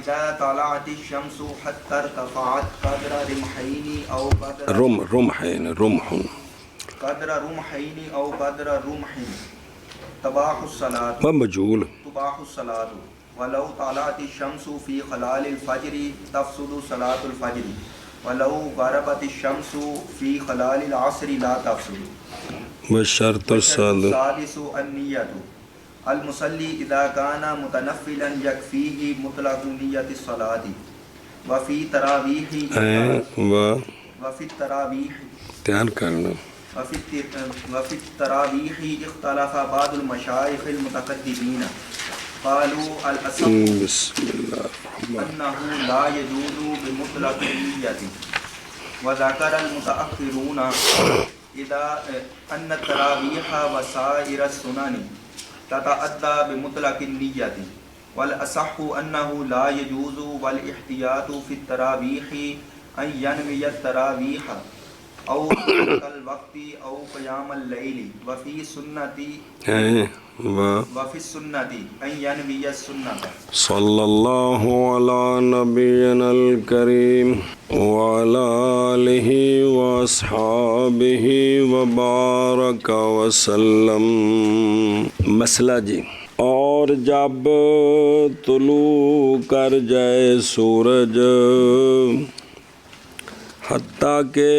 اذا طلعت الشمس حتى ارتفعت قدر رمحين او قدر رمحين قدر رمحين او قدر رمح تباح الصلاة ومجهول تباح الصلاة ولو طلعت الشمس في خلال الفجر تفسد صلاة الفجر ولو غربت الشمس في خلال العصر لا تفسد. والشرط السادس النية المصلي اذا كان متنفلا يكفيه مطلق نية الصلاة وفي تراویح دھیان کرنا وفي التراويح اختلف بعض المشايخ المتقدمين قالوا الأصح أنه لا يجوز بمطلق النية وذكر المتأخرون إذا أن التراويح وسائر السنن تتأدى بمطلق النية والأصح أنه لا يجوز والاحتياط في التراويح أن ينوي التراويح او الوقت او قیام اللیل وفی سنتی ان ینوی السنت. صلی اللہ علی نبینا الکریم وعلی آلہ واصحابہ وبارک وسلم. مسئلہ جی، اور جب طلوع کر جائے سورج حتیٰ کہ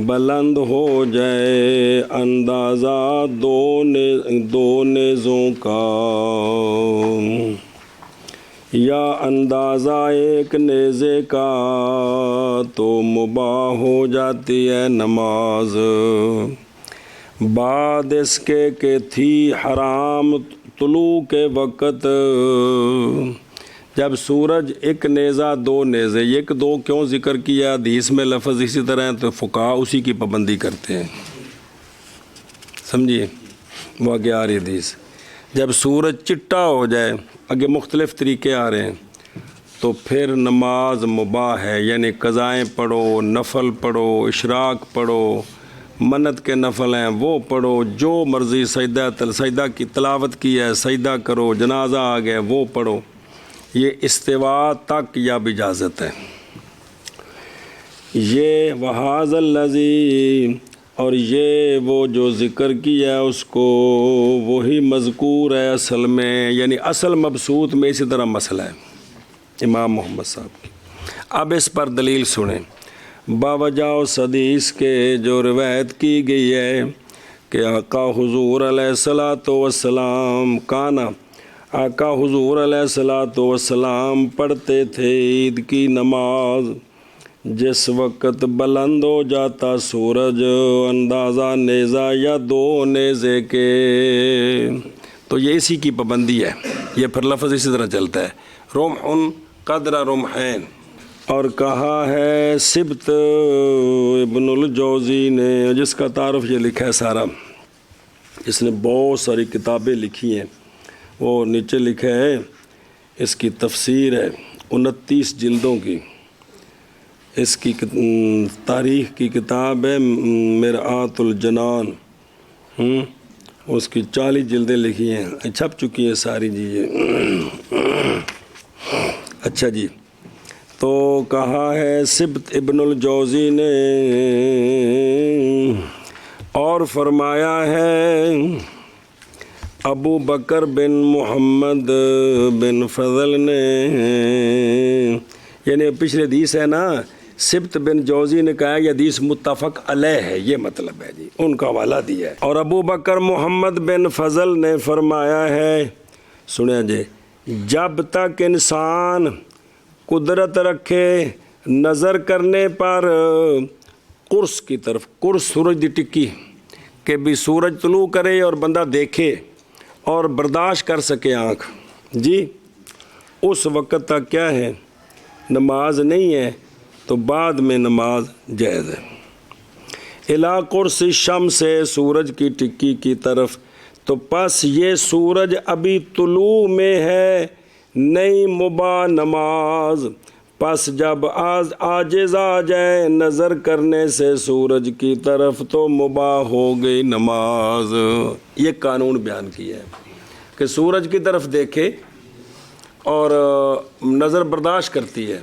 بلند ہو جائے اندازہ دو نیزوں کا یا اندازہ ایک نیزے کا تو مباح ہو جاتی ہے نماز، بعد اس کے کہ تھی حرام طلوع کے وقت. جب سورج ایک نیزہ دو نیزے، ایک دو کیوں ذکر کیا؟ حدیث میں لفظ اسی طرح ہے تو فقہا اسی کی پابندی کرتے ہیں، سمجھیے وہ آگے آ رہی حدیث. جب سورج چٹا ہو جائے، آگے مختلف طریقے آ رہے ہیں، تو پھر نماز مباح ہے، یعنی قضائیں پڑھو، نفل پڑھو، اشراق پڑھو، منت کے نفل ہیں وہ پڑھو، جو مرضی سجدہ کی تلاوت کی ہے سجدہ کرو، جنازہ آ گئے وہ پڑھو. یہ استواء تک یا اجازت ہے. یہ وحاظ الذی، اور یہ وہ جو ذکر کیا ہے اس کو وہی مذکور ہے اصل میں، یعنی اصل مبسوط میں اسی طرح مسئلہ ہے امام محمد صاحب کی. اب اس پر دلیل سنیں. باوجہ حدیث کے جو روایت کی گئی ہے کہ آقا حضور علیہ الصلاۃ والسلام کانا، آقا حضور علیہ الصلاۃ والسلام پڑھتے تھے عید کی نماز جس وقت بلند ہو جاتا سورج اندازہ نیزہ یا دو نیزے کے. تو یہ اسی کی پابندی ہے، یہ پھر لفظ اسی طرح چلتا ہے رمح قدر رمحین. اور کہا ہے سبت ابن الجوزی نے، جس کا تعارف یہ لکھا ہے سارا، اس نے بہت ساری کتابیں لکھی ہیں، وہ نیچے لکھا ہے، اس کی تفسیر ہے 29 جلدوں کی، اس کی تاریخ کی کتاب ہے مرآت الجنان، اس کی 40 جلدیں لکھی ہیں، چھپ چکی ہیں ساری جی. اچھا جی، تو کہا ہے سبت ابن الجوزی نے اور فرمایا ہے ابو بکر بن محمد بن فضل نے، یعنی پچھلے حدیث ہے نا، سبت بن جوزی نے کہا یہ حدیث متفق علیہ ہے، یہ مطلب ہے جی، ان کا حوالہ دیا ہے. اور ابو بکر محمد بن فضل نے فرمایا ہے، سنیں جی، جب تک انسان قدرت رکھے نظر کرنے پر قرص کی طرف، قرص سورج دی ٹکی، کہ بھی سورج طلوع کرے اور بندہ دیکھے اور برداشت کر سکے آنکھ جی، اس وقت تک کیا ہے نماز نہیں ہے، تو بعد میں نماز جائز ہے. الا قرص الشمس سے سورج کی ٹکی کی طرف، تو پس یہ سورج ابھی طلوع میں ہے نہیں مباح نماز، پس جب عاجز آ جائے نظر کرنے سے سورج کی طرف تو مباح ہو گئی نماز. یہ قانون بیان کیا ہے کہ سورج کی طرف دیکھے اور نظر برداشت کرتی ہے،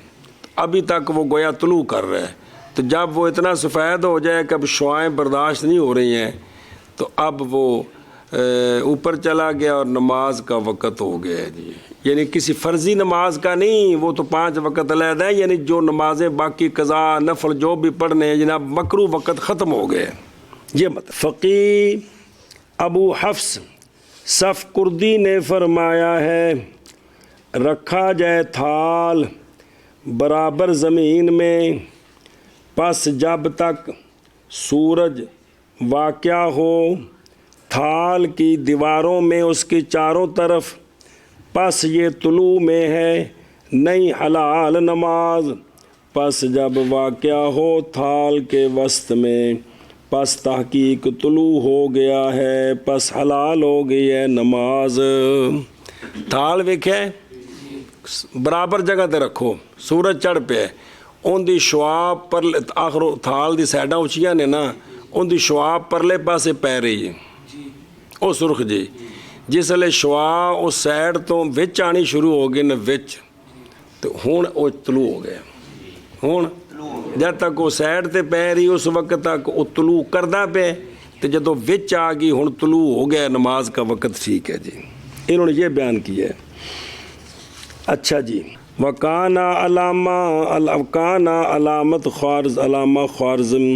ابھی تک وہ گویا طلوع کر رہا ہے، تو جب وہ اتنا سفید ہو جائے کہ اب شعائیں برداشت نہیں ہو رہی ہیں تو اب وہ اوپر چلا گیا اور نماز کا وقت ہو گیا ہے جی، یعنی کسی فرضی نماز کا نہیں، وہ تو 5 وقت علیحدہ ہیں، یعنی جو نمازیں باقی قضا نفل جو بھی پڑھنے ہیں جناب مکروہ وقت ختم ہو گئے۔ یہ فقی ابو حفص صف کردی نے فرمایا ہے رکھا جائے تھال برابر زمین میں، پس جب تک سورج واقع ہو تھال کی دیواروں میں اس کی چاروں طرف، پس یہ طلوع میں ہے نہیں حلال نماز، پس جب واقع ہو تھال کے وسط میں، پس تحقیق طلوع ہو گیا ہے، پس حلال ہو گئی ہے نماز۔ تھال ویکھے برابر جگہ تے رکھو، سورج چڑھ پہ ان دی شعاع پر آخر تھال دی سائڈاں اچھیاں نے نا، ان دی شعاع پرلے پاسے پی رہی ہے او سرخ جی، جس لئے شعاع اس سائڈ تو وچ آنی شروع ہو گئی نا وچ، تو ہون او طلوع ہو گیا، ہون جب تک وہ سائڈ تے پہ رہی اس وقت تک وہ طلوع کردہ پہ، تو جدو وچ آ گئی ہون طلوع ہو گیا نماز کا وقت ٹھیک ہے جی، انہوں نے یہ بیان کیا ہے۔ اچھا جی، وکانا علامت خوارز، علامہ خوارزم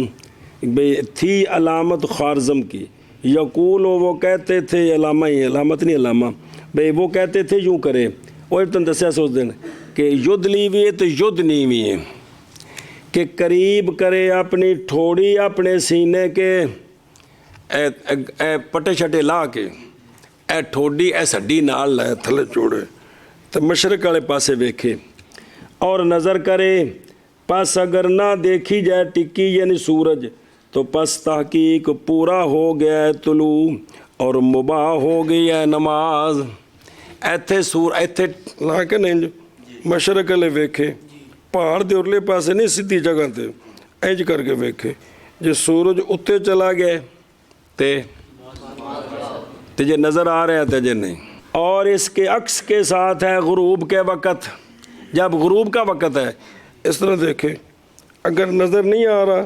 تھی علامت خوارزم کی، یقول وہ کہتے تھے، علامہ ہی علامت نہیں علامہ بھئی، وہ کہتے تھے یوں کرے، وہ ابتن دسیا سوچ دیں کہ ید لیوی ہے تو ید نیوی ہے، کہ قریب کرے اپنی ٹھوڑی اپنے سینے کے، اے پٹے شٹے لا کے، اے ٹھوڑی اے سڈی نال لائے تھلے چوڑے تو مشرق والے پاسے ویکھے اور نظر کرے، پس اگر نہ دیکھی جائے ٹکی یعنی سورج تو پس تحقیق پورا ہو گیا ہے طلوع اور مباح ہو گئی ہے نماز۔ ایتھے ایتھے لا کے نہیں مشرق والے ویکھے، پہاڑ دے ارلے پاسے نہیں سیدھی جگہ تے اینج کر کے ویکھے، جے سورج اتنے چلا گیا تے جے نظر آ رہا ہے تے جے نہیں۔ اور اس کے عکس کے ساتھ ہے غروب کے وقت، جب غروب کا وقت ہے اس طرح دیکھیں، اگر نظر نہیں آ رہا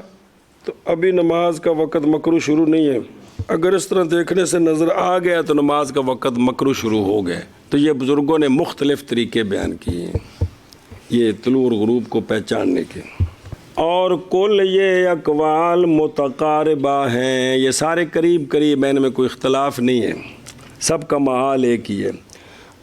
تو ابھی نماز کا وقت مکروہ شروع نہیں ہے، اگر اس طرح دیکھنے سے نظر آ گیا تو نماز کا وقت مکروہ شروع ہو گیا۔ تو یہ بزرگوں نے مختلف طریقے بیان کیے ہیں یہ طلوع اور غروب کو پہچاننے کے، اور کل یہ اقوال متقاربہ ہیں، یہ سارے قریب قریب ہیں، ان میں کوئی اختلاف نہیں ہے، سب کا محال ایک ہی ہے۔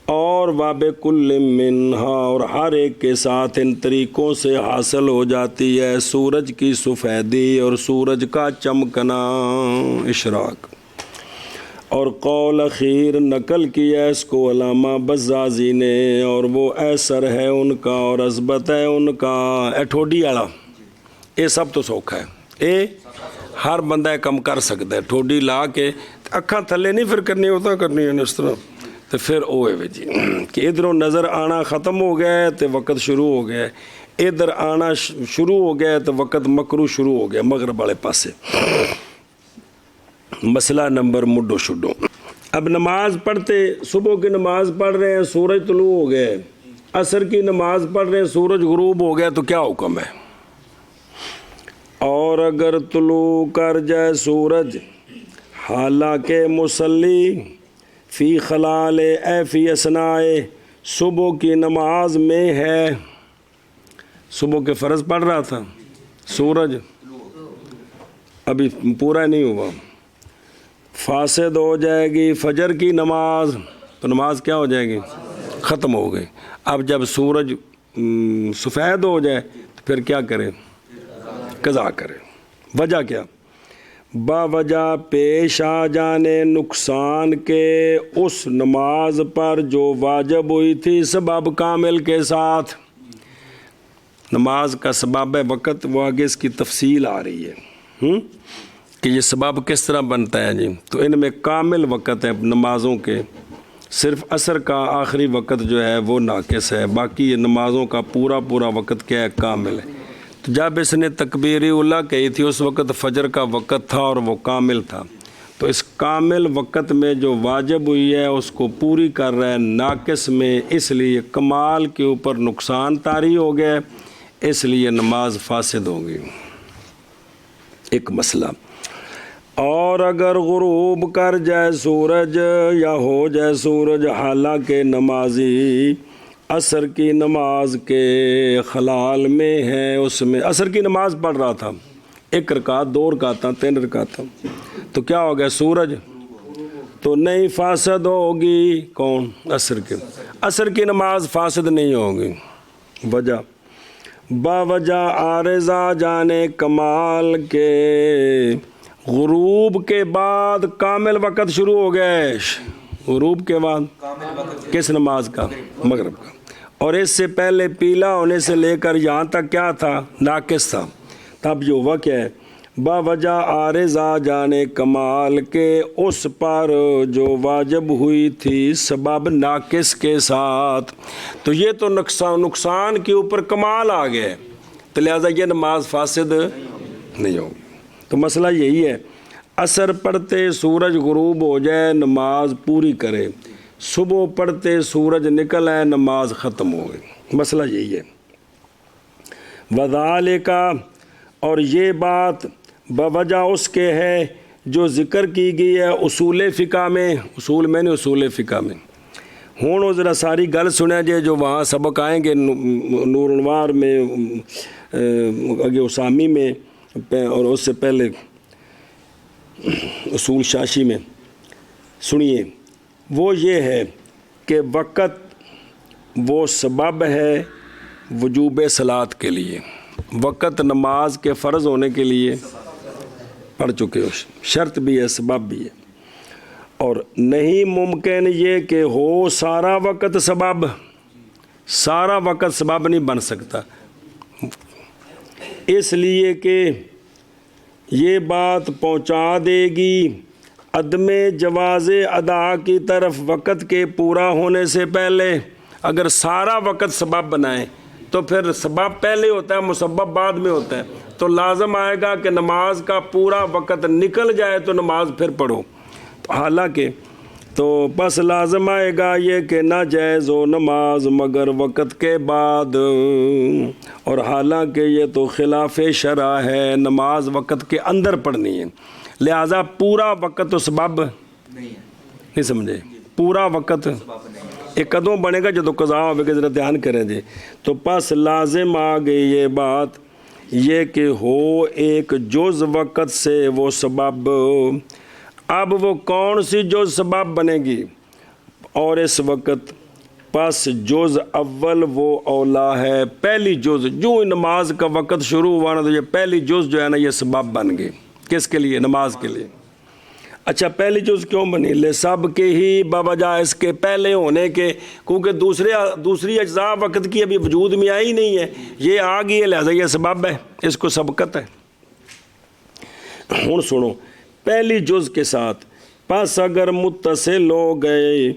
اور وَبِكُلٍّ مِّنْهَا، اور ہر ایک کے ساتھ ان طریقوں سے حاصل ہو جاتی ہے سورج کی سفیدی اور سورج کا چمکنا، اشراق۔ اور قول اخیر نقل کیا اس کو علامہ بزازی نے، اور وہ ایسر ہے ان کا اور عزبت ہے ان کا، اے ٹھوڈی آڑا یہ سب تو سوکھا ہے، اے ہر بندہ کم کر سکتا ہے، ٹھوڈی لا کے اکھاں تھلے نہیں پھر کرنی ہوتا کرنی ہے اس طرح، تو پھر اوے وے جی کہ ادھروں نظر آنا ختم ہو گیا ہے تو وقت شروع ہو گیا ہے، ادھر آنا شروع ہو گیا ہے تو وقت مکروہ شروع ہو گیا مغرب والے پاسے۔ مسئلہ نمبر مڈو شڈو، اب نماز پڑھتے، صبح کی نماز پڑھ رہے ہیں سورج طلوع ہو گیا ہے، عصر کی نماز پڑھ رہے ہیں سورج غروب ہو گیا، تو کیا حکم ہے؟ اور اگر طلوع کر جائے سورج حالانکہ مصلی فی خلال فی اسنائے صبح کی نماز میں ہے، صبح کے فرض پڑھ رہا تھا، سورج ابھی پورا نہیں ہوا، فاسد ہو جائے گی فجر کی نماز، تو نماز کیا ہو جائے گی؟ ختم ہو گئی۔ اب جب سورج سفید ہو جائے تو پھر کیا کرے؟ قضا کرے۔ وجہ کیا؟ با وجہ پیش آ جانے نقصان کے اس نماز پر جو واجب ہوئی تھی سبب کامل کے ساتھ، نماز کا سبب وقت وہ آگے اس کی تفصیل آ رہی ہے کہ یہ سبب کس طرح بنتا ہے جی، تو ان میں کامل وقت ہے نمازوں کے، صرف عصر کا آخری وقت جو ہے وہ ناقص ہے، باقی یہ نمازوں کا پورا وقت کیا ہے؟ کامل ہے۔ تو جب اس نے تکبیر اولیٰ کہی تھی اس وقت فجر کا وقت تھا اور وہ کامل تھا، تو اس کامل وقت میں جو واجب ہوئی ہے اس کو پوری کر رہا ہے ناقص میں، اس لیے کمال کے اوپر نقصان طاری ہو گیا، اس لیے نماز فاسد ہوگی۔ ایک مسئلہ، اور اگر غروب کر جائے سورج یا ہو جائے سورج حالانکہ نمازی عصر کی نماز کے خلال میں ہے، اس میں عصر کی نماز پڑھ رہا تھا، 1 رکعت 2 رکعتاں 3 رکعتاں، تو کیا ہو گیا سورج، تو نہیں فاسد ہوگی کون، عصر کی، عصر کی نماز فاسد نہیں ہوگی۔ وجہ باوجہ عارضہ جانے کمال کے غروب کے بعد کامل وقت شروع ہو گئے، غروب کے بعد کس نماز کا، مغرب کا، اور اس سے پہلے پیلا ہونے سے لے کر یہاں تک کیا تھا، ناقص تھا، تب جو ہوا کیا ہے، باوجہ عارضہ جانے کمال کے اس پر جو واجب ہوئی تھی سبب ناقص کے ساتھ، تو یہ تو نقصان کے اوپر کمال آ گئے، تو لہٰذا یہ نماز فاسد نہیں ہوگی۔ تو مسئلہ یہی ہے، عصر پڑھتے سورج غروب ہو جائے نماز پوری کرے، صبح پڑھتے سورج نکل آئے نماز ختم ہو گئی، مسئلہ یہی ہے۔ وذالک، اور یہ بات بوجہ اس کے ہے جو ذکر کی گئی ہے اصول فقہ میں، اصول میں نہیں اصول فقہ میں۔ ہوں ذرا ساری گل سنیا جائے، جو وہاں سبق آئیں گے نور انوار میں، آگے اسامی میں، اور اس سے پہلے اصول شاشی میں، سنیے، وہ یہ ہے کہ وقت وہ سبب ہے وجوب صلاۃ کے لیے، وقت نماز کے فرض ہونے کے لیے پڑھ چکے ہو، شرط بھی ہے سبب بھی ہے، اور نہیں ممکن یہ کہ ہو سارا وقت سبب، سارا وقت سبب نہیں بن سکتا، اس لیے کہ یہ بات پہنچا دے گی عدم جواز ادا کی طرف وقت کے پورا ہونے سے پہلے۔ اگر سارا وقت سبب بنائیں تو پھر سبب پہلے ہوتا ہے، مسبب بعد میں ہوتا ہے، تو لازم آئے گا کہ نماز کا پورا وقت نکل جائے تو نماز پھر پڑھو، حالانکہ تو بس لازم آئے گا یہ کہ نہ جائز ہو نماز مگر وقت کے بعد، اور حالانکہ یہ تو خلاف شرع ہے، نماز وقت کے اندر پڑھنی ہے، لہٰذا پورا وقت تو سبب نہیں سمجھے، پورا وقت ایک کدوں بنے گا جدو قضا ہوئے گا، ذرا دھیان کریں جی، تو پس لازم آ گئی یہ بات یہ کہ ہو ایک جز وقت سے وہ سبب، اب وہ کون سی جز سبب بنے گی، اور اس وقت پس جز اول وہ اولا ہے، پہلی جز جو نماز کا وقت شروع ہوا نا تو یہ پہلی جز جو ہے نا یہ سبب بن گئی، کس کے لیے، نماز کے لیے۔ اچھا پہلی جز کیوں بنی، لے سب کے ہی بوجہ اس کے پہلے ہونے کے، کیونکہ دوسری اجزاء وقت کی ابھی وجود میں آئی نہیں ہے، یہ آ گئی ہے لہذا یہ سبب ہے، اس کو سبقت ہے۔ ہوں سنو، پہلی جز کے ساتھ پس اگر متصل ہو گئے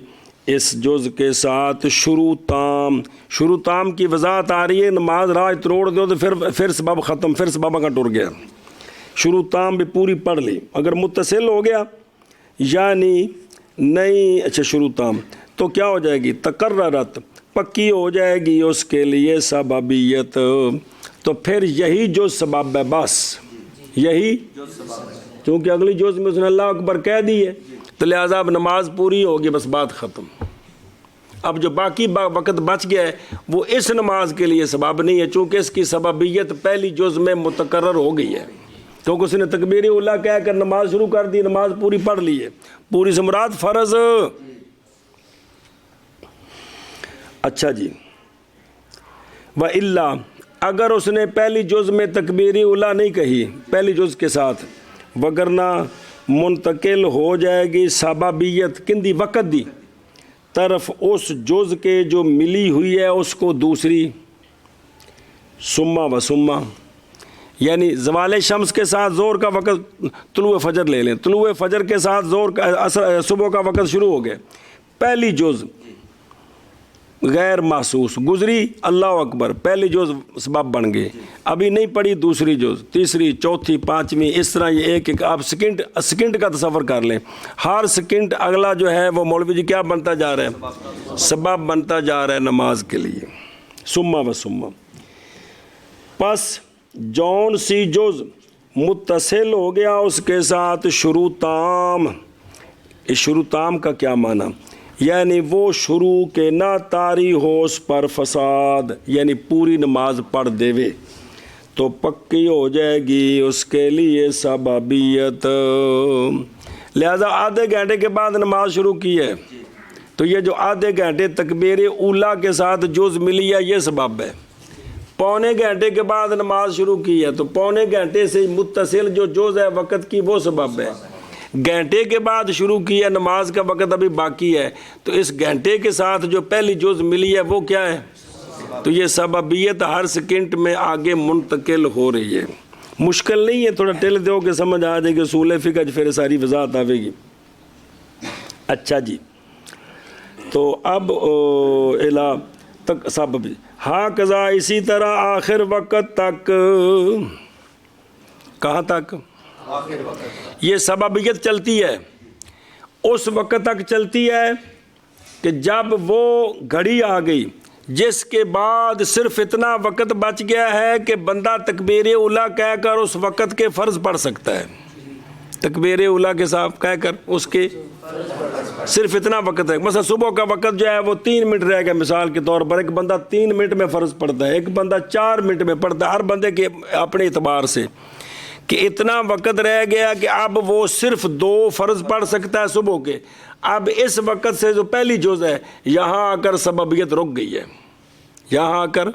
اس جز کے ساتھ شروع تام کی وضاحت آ رہی ہے، نماز راہ توڑ دو تو پھر سبب ختم، پھر سبب کا ٹر گیا، شروع تام بھی پوری پڑھ لی، اگر متصل ہو گیا یعنی نہیں، اچھا شروع تام تو کیا ہو جائے گی، تقررت پکی ہو جائے گی اس کے لیے سببیت، تو پھر یہی جو سبب ہے، بس یہی، کیونکہ اگلی جز میں اس نے اللہ اکبر کہہ دی ہے تو لہٰذا اب نماز پوری ہوگی، بس بات ختم۔ اب جو باقی وقت بچ گیا ہے وہ اس نماز کے لیے سبب نہیں ہے، چونکہ اس کی سببیت پہلی جز میں متقرر ہو گئی ہے، کیونکہ اس نے تکبیر اولیٰ کہہ کر نماز شروع کر دی، نماز پوری پڑھ لی ہے، پوری سے مراد فرض۔ اچھا جی، وَإِلَّا اگر اس نے پہلی جز میں تکبیر اولیٰ نہیں کہی پہلی جز کے ساتھ، وگرنہ منتقل ہو جائے گی سببیت کندی وقت دی طرف اس جز کے جو ملی ہوئی ہے اس کو دوسری، سما و سما، یعنی زوال شمس کے ساتھ زور کا وقت، طلوع فجر لے لیں، طلوع فجر کے ساتھ زور کا صبح کا وقت شروع ہو گیا، پہلی جز غیر محسوس گزری، اللہ اکبر، پہلی جز سبب بن گئے، ابھی نہیں پڑھی دوسری جز، تیسری، چوتھی، پانچویں، اس طرح یہ ایک ایک آپ سیکنڈ کا تصور کر لیں، ہر سیکنڈ اگلا جو ہے وہ مولوی جی کیا بنتا جا رہا ہے؟ سبب بنتا جا رہا ہے نماز کے لیے۔ سما و سما، پس جون سی جز متصل ہو گیا اس کے ساتھ شروع تام۔ اس شروع تام کا کیا معنی؟ یعنی وہ شروع کے نہ طاری ہو اس پر فساد، یعنی پوری نماز پڑھ دیوے تو پکی ہو جائے گی اس کے لیے سببیت۔ لہذا آدھے گھنٹے کے بعد نماز شروع کی ہے تو یہ جو آدھے گھنٹے تکبیر اولا کے ساتھ جز ملی ہے یہ سبب ہے۔ پونے گھنٹے کے بعد نماز شروع کی ہے تو پونے گھنٹے سے متصل جو جز ہے وقت کی وہ سبب ہے۔ گھنٹے کے بعد شروع کی ہے نماز کا وقت ابھی باقی ہے تو اس گھنٹے کے ساتھ جو پہلی جز ملی ہے وہ کیا ہے؟ تو یہ سببیت ہر سیکنڈ میں آگے منتقل ہو رہی ہے۔ مشکل نہیں ہے، تھوڑا ٹل دو کہ سمجھ آ جائے گی، اصول فقہ پھر ساری وضاحت آئے گی۔ اچھا جی، تو اب الا تک سبب ہاں قضا اسی طرح آخر وقت تک، کہاں تک؟ آخر وقت یہ سببیت چلتی ہے اس وقت تک چلتی ہے کہ جب وہ گھڑی آ گئی جس کے بعد صرف اتنا وقت بچ گیا ہے کہ بندہ تکبیر اولا کہہ کر اس وقت کے فرض پڑھ سکتا ہے۔ تکبیر اولا کے ساتھ کہہ کر اس کے صرف اتنا وقت ہے، مثلا صبح کا وقت جو ہے وہ 3 منٹ رہ گیا، مثال کے طور پر ایک بندہ 3 منٹ میں فرض پڑھتا ہے، ایک بندہ 4 منٹ میں پڑھتا ہے، ہر بندے کے اپنے اعتبار سے کہ اتنا وقت رہ گیا کہ اب وہ صرف 2 فرض پڑھ سکتا ہے صبح کے۔ اب اس وقت سے جو پہلی جز ہے یہاں آ کر سببیت رک گئی ہے، یہاں آ کر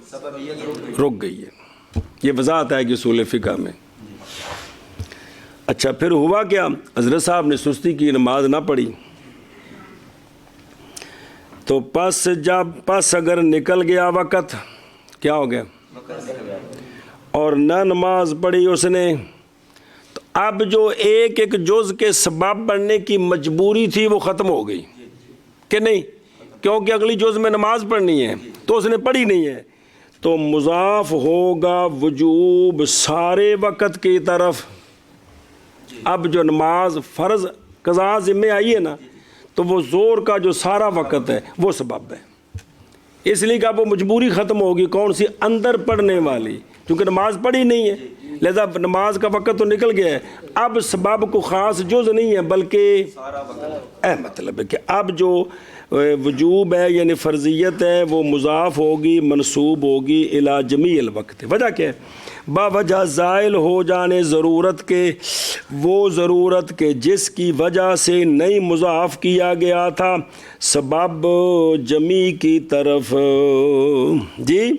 رک گئی ہے۔ یہ وضاحت ہے کہ اصول فقہ میں۔ اچھا پھر ہوا کیا؟ حضرت صاحب نے سستی کی، نماز نہ پڑھی تو پس اگر نکل گیا وقت، کیا ہو گیا؟ اور نہ نماز پڑھی اس نے، تو اب جو ایک ایک جز کے سبب بننے کی مجبوری تھی وہ ختم ہو گئی کہ نہیں؟ کیونکہ اگلی جز میں نماز پڑھنی ہے تو اس نے پڑھی نہیں ہے، تو مضاف ہوگا وجوب سارے وقت کی طرف۔ اب جو نماز فرض قضا ذمہ آئی ہے نا تو وہ زور کا جو سارا وقت ہے وہ سبب ہے، اس لیے کہ اب وہ مجبوری ختم ہوگی، کون سی؟ اندر پڑھنے والی، کیونکہ نماز پڑھی نہیں ہے لہذا نماز کا وقت تو نکل گیا ہے۔ اب سبب کو خاص جز نہیں ہے بلکہ مطلب ہے کہ اب جو وجوب ہے یعنی فرضیت ہے وہ مضاف ہوگی، منصوب ہوگی الی جمیع الوقت۔ وجہ کیا ہے؟ باوجہ زائل ہو جانے ضرورت کے، وہ ضرورت کے جس کی وجہ سے نہیں مضاف کیا گیا تھا سبب جمی کی طرف جی۔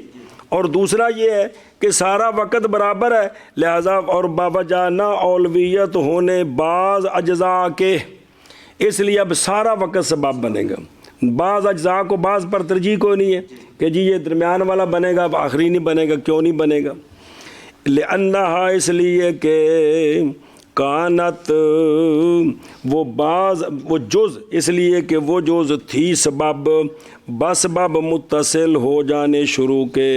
اور دوسرا یہ ہے کہ سارا وقت برابر ہے لہذا اور باوجہ نہ اولویت ہونے بعض اجزاء کے، اس لیے اب سارا وقت سبب بنے گا۔ بعض اجزاء کو بعض پر ترجیح کوئی نہیں ہے کہ جی یہ درمیان والا بنے گا اب آخری نہیں بنے گا، کیوں نہیں بنے گا؟ لأنہا اس لیے کہ کانت وہ جز، اس لیے کہ وہ جز تھی سبب بسبب متصل ہو جانے شروع کے،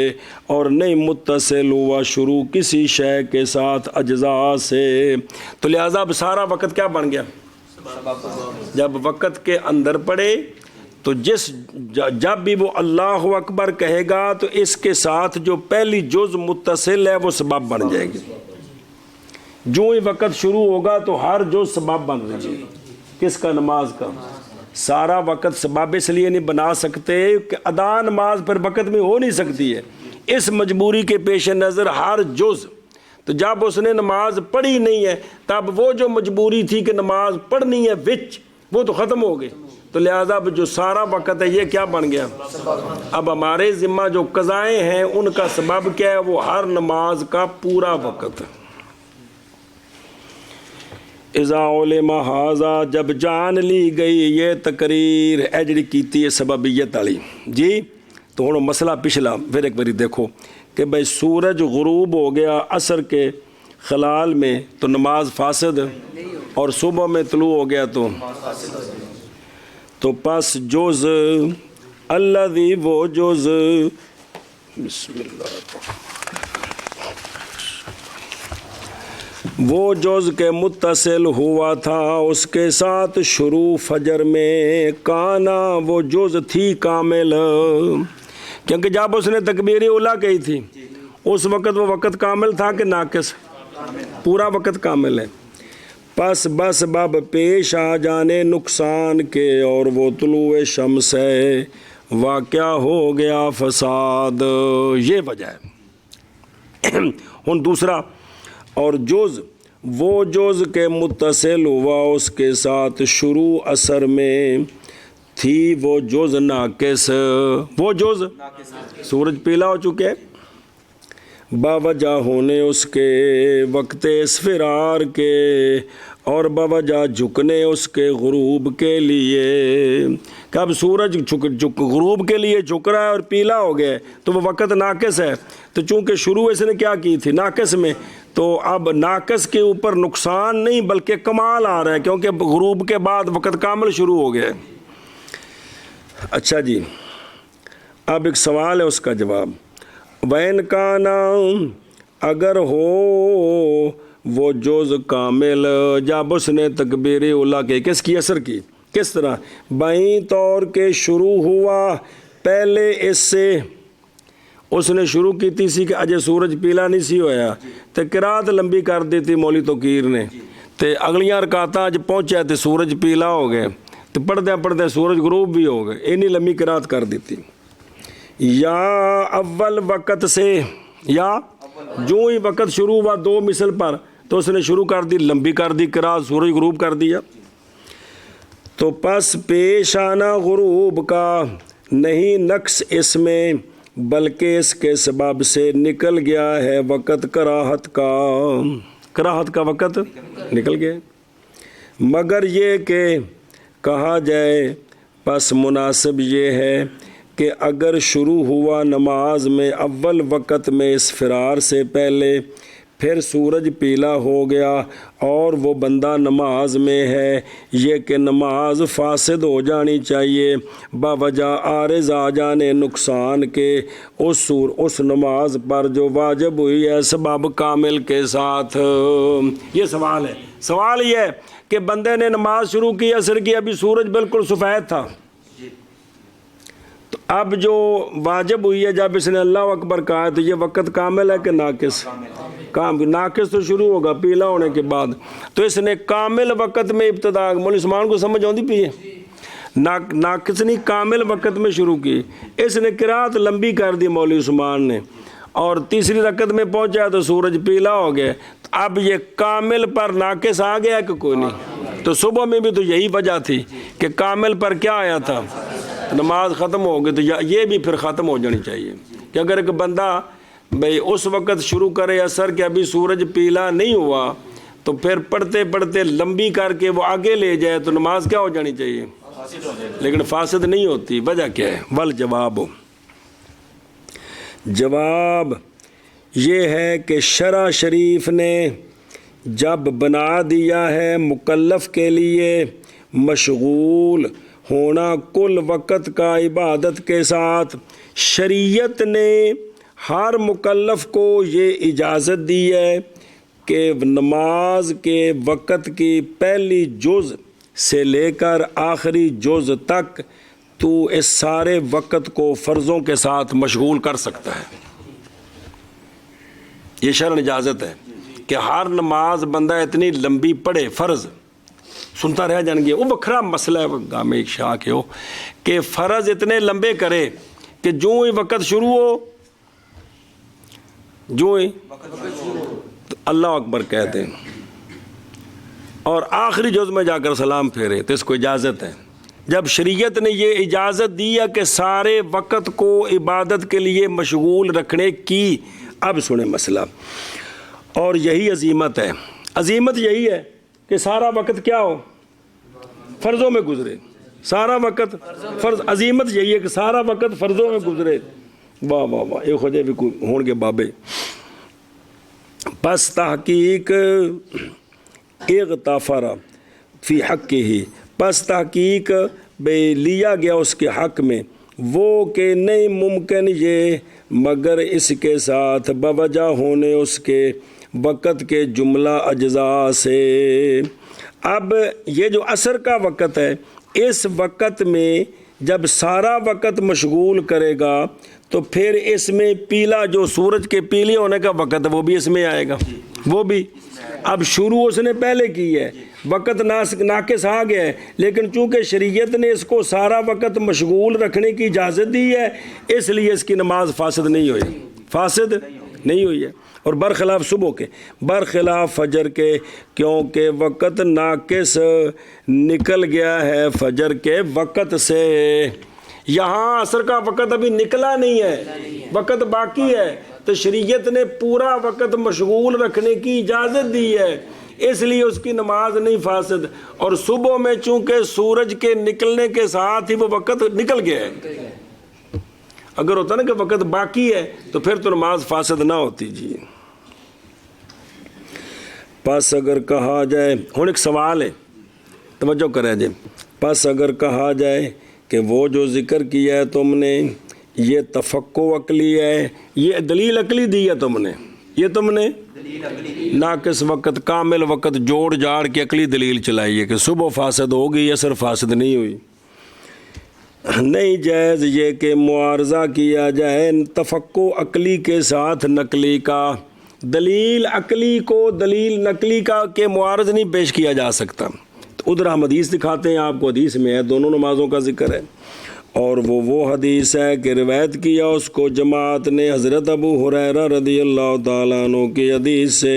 اور نہیں متصل ہوا شروع کسی شے کے ساتھ اجزاء سے، تو لہذا اب سارا وقت کیا بن گیا؟ جب وقت کے اندر پڑے تو جب بھی وہ اللہ اکبر کہے گا تو اس کے ساتھ جو پہلی جز متصل ہے وہ سبب بن جائے گی۔ جو ہی وقت شروع ہوگا تو ہر جز سبب بن رہی ہے۔ کس کا؟ نماز کا۔ سارا وقت سبب اس لیے نہیں بنا سکتے کہ ادا نماز پر وقت میں ہو نہیں سکتی ہے، اس مجبوری کے پیش نظر ہر جز، تو جب اس نے نماز پڑھی نہیں ہے تب وہ جو مجبوری تھی کہ نماز پڑھنی ہے وچ، وہ تو ختم ہو گئی، تو لہذا اب جو سارا وقت ہے یہ کیا بن گیا؟ اب ہمارے ذمہ جو قضائیں ہیں ان کا سبب کیا ہے؟ وہ ہر نماز کا پورا وقت۔ اذا علم ھذا، جب جان لی گئی یہ تقریر اے جڑی کیتی ہے سببیت والی جی، تو ہن مسئلہ پچھلا پھر ایک باری دیکھو کہ بھائی سورج غروب ہو گیا عصر کے خلال میں تو نماز فاسد، اور صبح میں طلوع ہو گیا تو پس جز الذی وہ جز بسم اللہ وہ جز کے متصل ہوا تھا اس کے ساتھ شروع فجر میں، کانا وہ جز تھی کامل، کیونکہ جب اس نے تکبیر اولیٰ کہی تھی اس وقت وہ وقت کامل تھا کہ ناقص؟ پورا وقت کامل ہے۔ پس بس باب پیش آ جانے نقصان کے اور وہ طلوع شمس ہے، واقعہ ہو گیا فساد، یہ وجہ ہے۔ ہن دوسرا، اور جز وہ جز کے متصل ہوا اس کے ساتھ شروع اثر میں تھی وہ جز ناقص، وہ جز سورج پیلا ہو چکے باوجہ ہونے اس کے وقت اسفرار کے اور باوجہ جھکنے اس کے غروب کے لیے، کہ اب سورج غروب کے لیے جھک رہا ہے اور پیلا ہو گیا تو وہ وقت ناقص ہے، تو چونکہ شروع اس نے کیا کی تھی ناقص میں، تو اب ناقص کے اوپر نقصان نہیں بلکہ کمال آ رہا ہے، کیونکہ غروب کے بعد وقت کامل شروع ہو گیا ہے۔ اچھا جی، اب ایک سوال ہے اس کا جواب، وَإِنْ كَانَ اگر ہو وہ جز کامل، جب اس نے تکبیر اولیٰ کے کس کی اثر کی، کس طرح بائیں طور کے شروع ہوا پہلے اس سے، اس نے شروع کی تھی کہ اجے سورج پیلا نہیں سی ہویا تو قرات لمبی کر دی تھی مولی توقیر نے، تو اگلیاں رکعتاں اج پہنچے تو سورج پیلا ہو گئے تو پڑھدے پڑھدے سورج غروب بھی ہو گئے، اینی لمبی قرات کر دیتی، یا اول وقت سے، یا جو ہی وقت شروع ہوا دو مثل پر تو اس نے شروع کر دی لمبی کر دی قرات، سورج غروب کر دیا، تو پس پیش آنا غروب کا نہیں نقص اس میں بلکہ اس کے سبب سے نکل گیا ہے وقت کراہت کا وقت نکل گیا، مگر یہ کہ کہا جائے پس مناسب یہ ہے کہ اگر شروع ہوا نماز میں اول وقت میں اسفرار سے پہلے، پھر سورج پیلا ہو گیا اور وہ بندہ نماز میں ہے، یہ کہ نماز فاسد ہو جانی چاہیے باوجہ عارض آ جانے نقصان کے اس نماز پر جو واجب ہوئی ہے سبب کامل کے ساتھ۔ یہ سوال ہے، سوال یہ ہے کہ بندے نے نماز شروع کی عصر کی، ابھی سورج بالکل سفید تھا، تو اب جو واجب ہوئی ہے جب اس نے اللہ اکبر کہا ہے تو یہ وقت کامل ہے کہ ناقص؟ ناقص تو شروع ہوگا پیلا ہونے کے بعد، تو اس نے کامل وقت میں ابتدا، مولوی عثمان کو سمجھ آتی پی ہے، ناقص نہیں کامل وقت میں شروع کی، اس نے قرات لمبی کر دی مولوی عثمان نے، اور تیسری رکعت میں پہنچا تو سورج پیلا ہو گیا، اب یہ کامل پر ناقص آ گیا کہ کوئی نہیں؟ تو صبح میں بھی تو یہی وجہ تھی کہ کامل پر کیا آیا تھا، نماز ختم ہو گئی، تو یہ بھی پھر ختم ہو جانی چاہیے کہ اگر ایک بندہ بھئی اس وقت شروع کرے عصر کہ ابھی سورج پیلا نہیں ہوا تو پھر پڑھتے پڑھتے لمبی کر کے وہ آگے لے جائے تو نماز کیا ہو جانی چاہیے؟ لیکن فاسد نہیں ہوتی، وجہ کیا ہے؟ والجواب، جواب یہ ہے کہ شرع شریف نے جب بنا دیا ہے مکلف کے لیے مشغول ہونا کل وقت کا عبادت کے ساتھ، شریعت نے ہر مکلف کو یہ اجازت دی ہے کہ نماز کے وقت کی پہلی جز سے لے کر آخری جز تک تو اس سارے وقت کو فرضوں کے ساتھ مشغول کر سکتا ہے، یہ شرع اجازت ہے کہ ہر نماز بندہ اتنی لمبی پڑھے، فرض سنتا رہ جان گے، وہ بکھرا مسئلہ ہے گام ایک شاہ کے ہو کہ فرض اتنے لمبے کرے کہ جو ہی وقت شروع ہو، جو ہی تو اللہ اکبر کہتے ہیں اور آخری جز میں جا کر سلام پھیرے، تو اس کو اجازت ہے۔ جب شریعت نے یہ اجازت دی ہے کہ سارے وقت کو عبادت کے لیے مشغول رکھنے کی، اب سنیں مسئلہ، اور یہی عظیمت ہے، عظیمت یہی ہے کہ سارا وقت کیا ہو؟ فرضوں میں گزرے، سارا وقت فرض، عظیمت یہی ہے کہ سارا وقت فرضوں میں گزرے۔ واہ واہ واہ، یہ خود بھی کوئی ہون گے بابے۔ پس تحقیق اغتفر فی حق ہی، پس تحقیق بے لیا گیا اس کے حق میں وہ کہ نہیں ممکن یہ مگر اس کے ساتھ بوجہ ہونے اس کے وقت کے جملہ اجزاء سے۔ اب یہ جو عصر کا وقت ہے، اس وقت میں جب سارا وقت مشغول کرے گا تو پھر اس میں پیلا جو سورج کے پیلے ہونے کا وقت ہے وہ بھی اس میں آئے گا، وہ بھی۔ اب شروع اس نے پہلے کی ہے، وقت ناقص آ گیا ہے، لیکن چونکہ شریعت نے اس کو سارا وقت مشغول رکھنے کی اجازت دی ہے، اس لیے اس کی نماز فاسد نہیں ہوئی، فاسد نہیں ہوئی ہے۔ اور برخلاف صبح کے، برخلاف فجر کے، کیونکہ وقت ناقص نکل گیا ہے فجر کے وقت سے۔ یہاں عصر کا وقت ابھی نکلا نہیں ہے، وقت باقی ہے، تو شریعت نے پورا وقت مشغول رکھنے کی اجازت دی ہے، اس لیے اس کی نماز نہیں فاسد۔ اور صبح میں چونکہ سورج کے نکلنے کے ساتھ ہی وہ وقت نکل گیا ہے، اگر ہوتا نا کہ وقت باقی ہے تو پھر تو نماز فاسد نہ ہوتی۔ جی پس اگر کہا جائے، ہوں ایک سوال ہے، توجہ کریں جی، پس اگر کہا جائے کہ وہ جو ذکر کیا ہے تم نے یہ تفقع عقلی ہے، یہ دلیل عقلی دی ہے تم نے، یہ تم نے ناقص وقت کامل وقت جوڑ جاڑ کے عقلی دلیل چلائی ہے کہ صبح فاسد ہوگی، عصر فاسد نہیں ہوئی۔ نہیں جائز یہ کہ معارضہ کیا جائے تفقع عقلی کے ساتھ نقلی کا، دلیل عقلی کو دلیل نقلی کا کہ معارض نہیں پیش کیا جا سکتا۔ تو ادھر ہم حدیث دکھاتے ہیں آپ کو، حدیث میں ہے دونوں نمازوں کا ذکر ہے، اور وہ حدیث ہے کہ روایت کیا اس کو جماعت نے حضرت ابو ہریرہ رضی اللہ تعالیٰ عنہ کی حدیث سے۔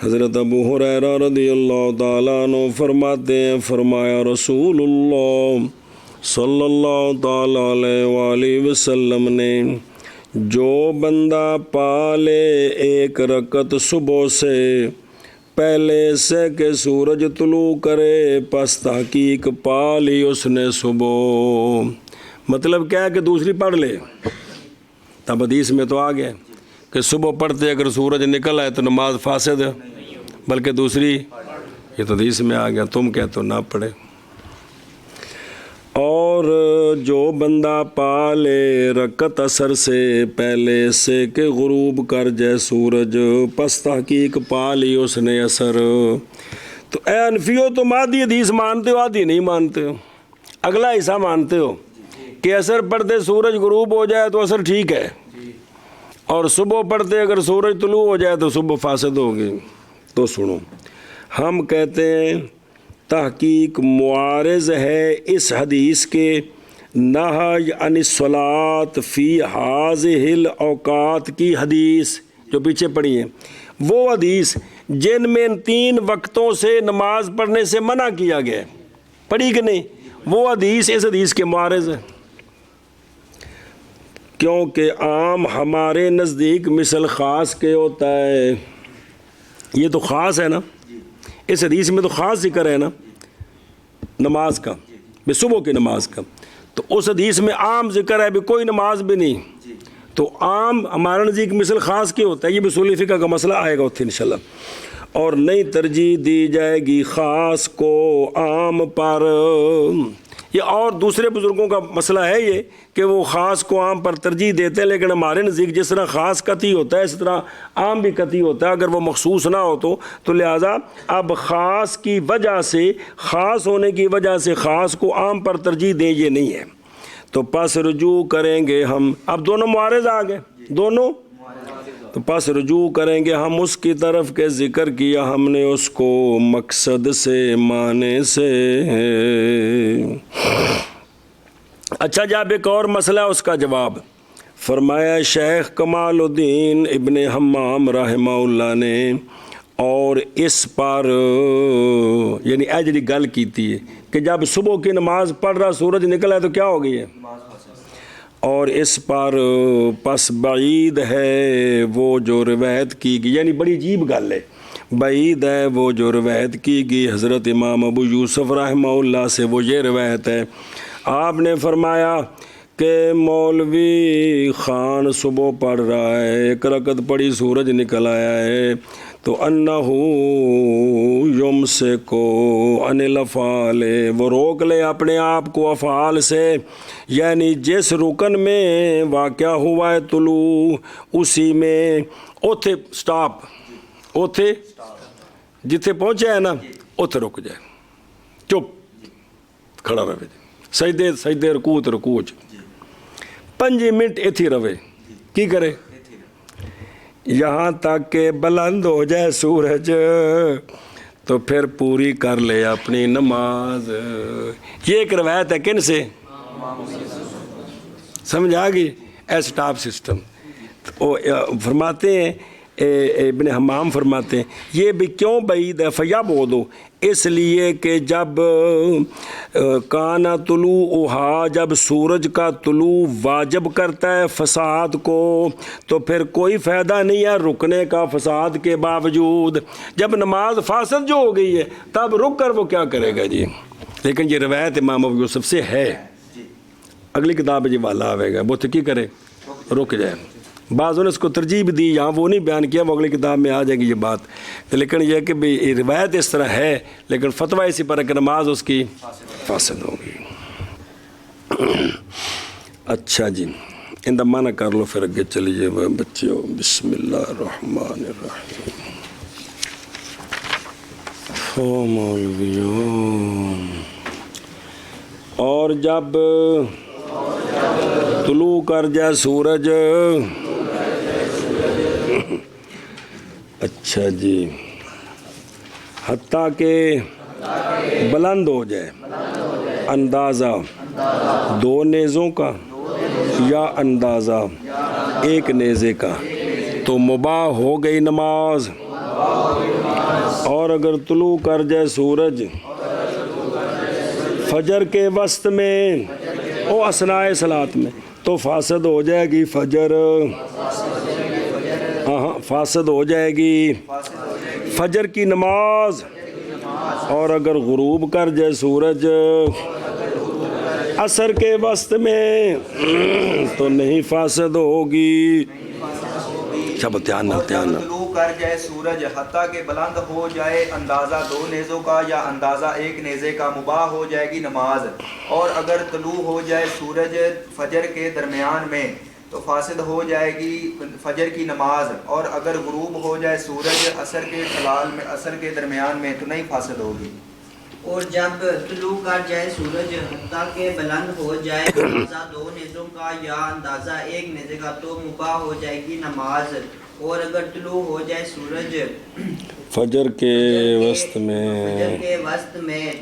حضرت ابو ہریرہ رضی اللہ تعالیٰ عنہ فرماتے ہیں، فرمایا رسول اللہ صلی اللہ تعالیٰ علیہ وآلہ وسلم نے، جو بندہ پالے ایک رکعت صبح سے پہلے سے کہ سورج طلوع کرے، پس تحقیق پالی اس نے صبح۔ مطلب کیا ہے کہ دوسری پڑھ لے، تب حدیث میں تو آ گیا کہ صبح پڑھتے اگر سورج نکل آئے تو نماز فاسد ہے، بلکہ دوسری، یہ تو حدیث میں آ گیا، تم کہتے تو نہ پڑھے۔ اور جو بندہ پالے رکعت عصر سے پہلے سے کہ غروب کر جائے سورج، پس تحقیق پالی اس نے عصر۔ تو اے حنفیو تم آدھی حدیث مانتے ہو، آدھی نہیں مانتے ہو، اگلا حصہ مانتے ہو کہ عصر پڑھتے سورج غروب ہو جائے تو عصر ٹھیک ہے، اور صبح پڑھتے اگر سورج طلوع ہو جائے تو صبح فاسد ہوگی۔ تو سنو، ہم کہتے ہیں تحقیق معارض ہے اس حدیث کے نہی عن الصلاۃ فی ہذہ الاوقات کی حدیث جو پیچھے پڑھی ہے، وہ حدیث جن میں ان 3 وقتوں سے نماز پڑھنے سے منع کیا گیا ہے، پڑھی کہ نہیں، وہ حدیث اس حدیث کے معارض ہے، کیونکہ عام ہمارے نزدیک مثل خاص کے ہوتا ہے۔ یہ تو خاص ہے نا، اس حدیث میں تو خاص ذکر ہے نا نماز کا، بے صبح کی نماز کا، تو اس حدیث میں عام ذکر ہے بھی کوئی نماز بھی نہیں، تو عام ہمارا نزدیک مثل خاص کے ہوتا ہے، یہ بھی اصول فقہ کا مسئلہ آئے گا اتنے انشاءاللہ۔ اور نئی ترجیح دی جائے گی خاص کو عام پر، یہ اور دوسرے بزرگوں کا مسئلہ ہے یہ کہ وہ خاص کو عام پر ترجیح دیتے ہیں، لیکن ہمارے نزدیک جس طرح خاص قطعی ہوتا ہے اس طرح عام بھی قطعی ہوتا ہے، اگر وہ مخصوص نہ ہو تو لہٰذا اب خاص کی وجہ سے، خاص ہونے کی وجہ سے خاص کو عام پر ترجیح دیں یہ نہیں ہے۔ تو پس رجوع کریں گے ہم، اب دونوں معارض آ گئے، دونوں، تو پس رجوع کریں گے ہم اس کی طرف کے ذکر کیا ہم نے اس کو مقصد سے، معنی سے۔ اچھا جب ایک اور مسئلہ اس کا جواب فرمایا شیخ کمال الدین ابن حمام رحمہ اللہ نے، اور اس پر یعنی اے جڑی گل کیتی ہے کہ جب صبح کی نماز پڑھ رہا سورج نکلا ہے تو کیا ہو گئی ہے، اور اس پر پس بعید ہے وہ جو روایت کی گئی، یعنی بڑی عجیب گل ہے، بعید ہے وہ جو روایت کی گئی حضرت امام ابو یوسف رحمہ اللہ سے، وہ یہ روایت ہے، آپ نے فرمایا کہ مولوی خان صبح پڑھ رہا ہے، 1 رکعت پڑھی سورج نکل آیا ہے، تو انہو یمسکو عن الافعال، وہ روک لے اپنے آپ کو افعال سے، یعنی جس رکن میں واقع ہوا ہے طلوع اسی میں اوتھے سٹاپ، اوتھے جتھے پہنچے ہے نا اوتھے رک جائے، چپ کھڑا رہے، سجدے رکوع تے رکوع 5 منٹ ایتھی رہے، کی کرے یہاں تک کہ بلند ہو جائے سورج، تو پھر پوری کر لے اپنی نماز۔ یہ ایک روایت ہے کن سے؟ سمجھ آ گئی؟ اسٹاپ سسٹم فرماتے ہیں، ابن حمام فرماتے ہیں یہ بھی کیوں بعید ہے، فیبعدو، اس لیے کہ جب کانا طلوعہا، جب سورج کا طلوع واجب کرتا ہے فساد کو، تو پھر کوئی فائدہ نہیں ہے رکنے کا فساد کے باوجود۔ جب نماز فاسد جو ہو گئی ہے تب رک کر وہ کیا کرے گا جی؟ لیکن یہ روایت امام ابو یوسف سے ہے، اگلی کتاب جی والا آئے گا، وہ تو کی کرے رک جائے۔ بعضوں نے اس کو ترجیح بھی دی، یہاں وہ نہیں بیان کیا، وہ اگلی کتاب میں آ جائے گی یہ بات، لیکن یہ کہ بھی روایت اس طرح ہے، لیکن فتویٰ اسی پر ہے کہ نماز اس کی فاسد ہوگی۔ اچھا جی، ان معنی کر لو پھر اگے چلیے بچیوں۔ بسم اللہ الرحمن الرحیم۔ اور جب طلوع کر جائے سورج، اچھا جی، حتیٰ کہ بلند ہو جائے، اندازہ 2 نیزوں کا یا اندازہ 1 نیزے کا، تو مباح ہو گئی نماز۔ اور اگر طلوع کر جائے سورج فجر کے وسط میں او اثناء صلاۃ میں، تو فاسد ہو جائے گی فجر، فاسد ہو جائے گی فجر کی نماز۔ اور اگر غروب کر جائے سورج عصر کے وسط میں تو نہیں فاسد ہوگی۔ سب دھیان نہ طلوع کر جائے سورج حتیٰ کہ بلند ہو جائے اندازہ 2 نیزوں کا یا اندازہ 1 نیزے کا، مباح ہو جائے گی نماز۔ اور اگر طلوع ہو جائے سورج فجر کے درمیان میں تو فاسد ہو جائے گی فجر کی نماز۔ اور اگر غروب ہو جائے سورج عصر کے خلال میں، عصر کے درمیان میں، تو نہیں فاسد ہوگی۔ اور جب طلوع کر جائے سورج حتیٰ کہ بلند ہو جائے اندازہ 2 نیزوں کا یا اندازہ 1 نیزے کا، تو مباح ہو جائے گی نماز۔ اور اگر طلوع ہو جائے سورج فجر کے وسط میں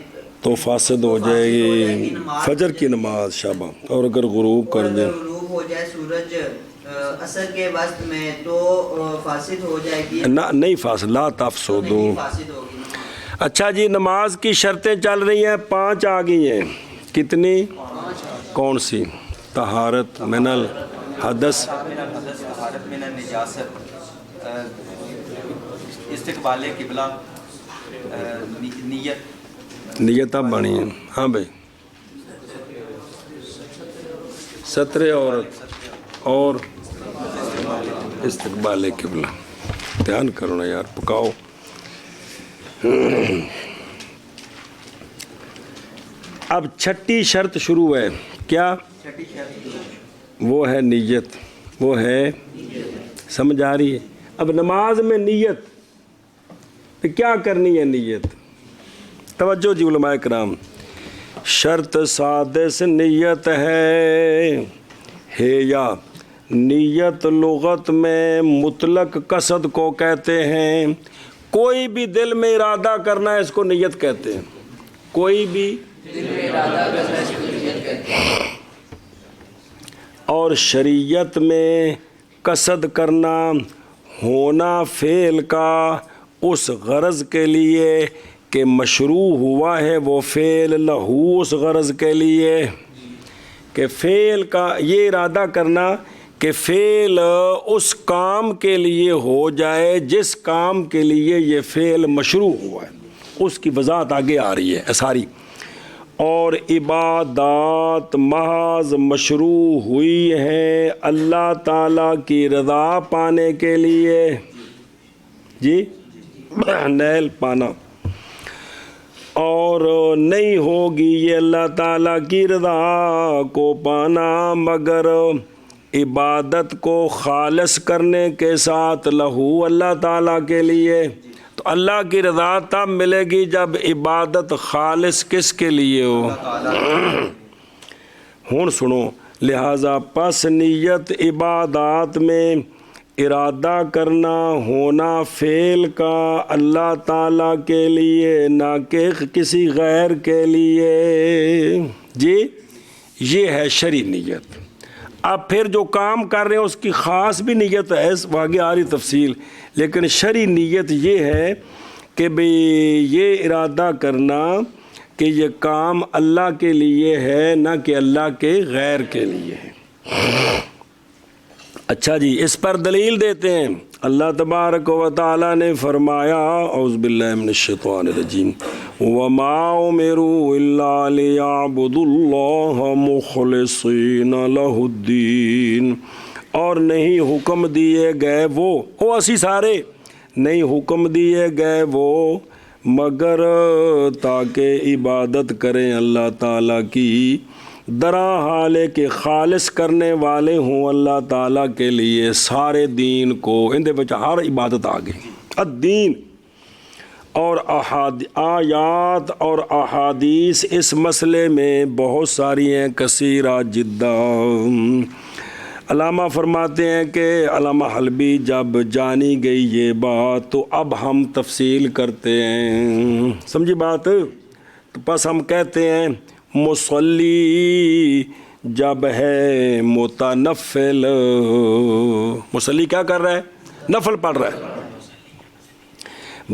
تو فاسد ہو جائے گی فجر کی نماز، شابہ۔ اور اگر غروب کر جائے، غروب ہو جائے سورج عصر کے وسط میں، تو فاسد ہو جائے گی، نہیں فاسد، لا تفسد، نہیں فاسد ہوگی۔ اچھا جی، نماز کی شرطیں چل رہی ہیں، 5 آ گئی ہیں۔ کتنی؟ کون سی؟ طہارت من الحدث، طہارت من النجاست، استقبال قبلہ، نیت اب بنی ہے، ہاں بھائی، ستر عورت اور استقبال قبلہ۔ دھیان کرو نا یار، پکاؤ۔ اب 6ٹھی شرط شروع ہے، کیا؟ وہ ہے نیت، وہ ہے، سمجھ آ رہی ہے؟ اب نماز میں نیت کیا کرنی ہے؟ نیت، توجہ جی علماء کرام، شرط سادس نیت ہے یا نیت لغت میں مطلق قصد کو کہتے ہیں۔ کوئی بھی دل میں ارادہ کرنا ہے اس کو نیت کہتے ہیں، کوئی بھی دل میں ارادہ کرنا اس کو نیت کہتے ہیں۔ اور شریعت میں قصد کرنا ہونا فعل کا اس غرض کے لیے کہ مشروع ہوا ہے وہ فعل لہو، اس غرض کے لیے کہ فعل کا یہ ارادہ کرنا کہ فعل اس کام کے لیے ہو جائے جس کام کے لیے یہ فعل مشروع ہوا ہے، اس کی وضاحت آگے آ رہی ہے ساری۔ اور عبادات محض مشروع ہوئی ہیں اللہ تعالیٰ کی رضا پانے کے لیے، جی نیل پانا، اور نہیں ہوگی یہ اللہ تعالیٰ کی رضا کو پانا مگر عبادت کو خالص کرنے کے ساتھ، لہو اللہ تعالیٰ کے لیے۔ تو اللہ کی رضا تب ملے گی جب عبادت خالص کس کے لیے ہو؟ ہن سنو، لہٰذا پس نیت عبادات میں ارادہ کرنا ہونا فعل کا اللہ تعالیٰ کے لیے، نہ کہ کسی غیر کے لیے، جی یہ ہے شرعی نیت۔ اب پھر جو کام کر رہے ہیں اس کی خاص بھی نیت ہے، آگے آ رہی تفصیل، لیکن شرعی نیت یہ ہے کہ بھئی یہ ارادہ کرنا کہ یہ کام اللہ کے لیے ہے، نہ کہ اللہ کے غیر کے لیے ہے۔ اچھا جی، اس پر دلیل دیتے ہیں۔ اللہ تبارک و تعالیٰ نے فرمایا، اعوذ باللہ من الشیطان الرجیم، وَمَا أُمِرُوا إِلَّا لِيَعْبُدُوا اللَّهَ مُخْلِصِينَ لَهُ الدِّينَ، اور نہیں حکم دیے گئے وہ اسی سارے نہیں حکم دیے گئے وہ مگر تاکہ عبادت کریں اللہ تعالیٰ کی، درا حالے کہ خالص کرنے والے ہوں اللہ تعالیٰ کے لیے سارے دین کو۔ اندے بچ ہر عبادت آ گئی الدین، اور آیات اور احادیث اس مسئلے میں بہت ساری ہیں، کثیرہ جدا۔ علامہ فرماتے ہیں کہ علامہ حلبی جب جانی گئی یہ بات تو اب ہم تفصیل کرتے ہیں، سمجھی بات؟ تو بس ہم کہتے ہیں مصلی جب ہے متنفل، مصلی کیا کر رہا ہے؟ نفل پڑھ رہا ہے،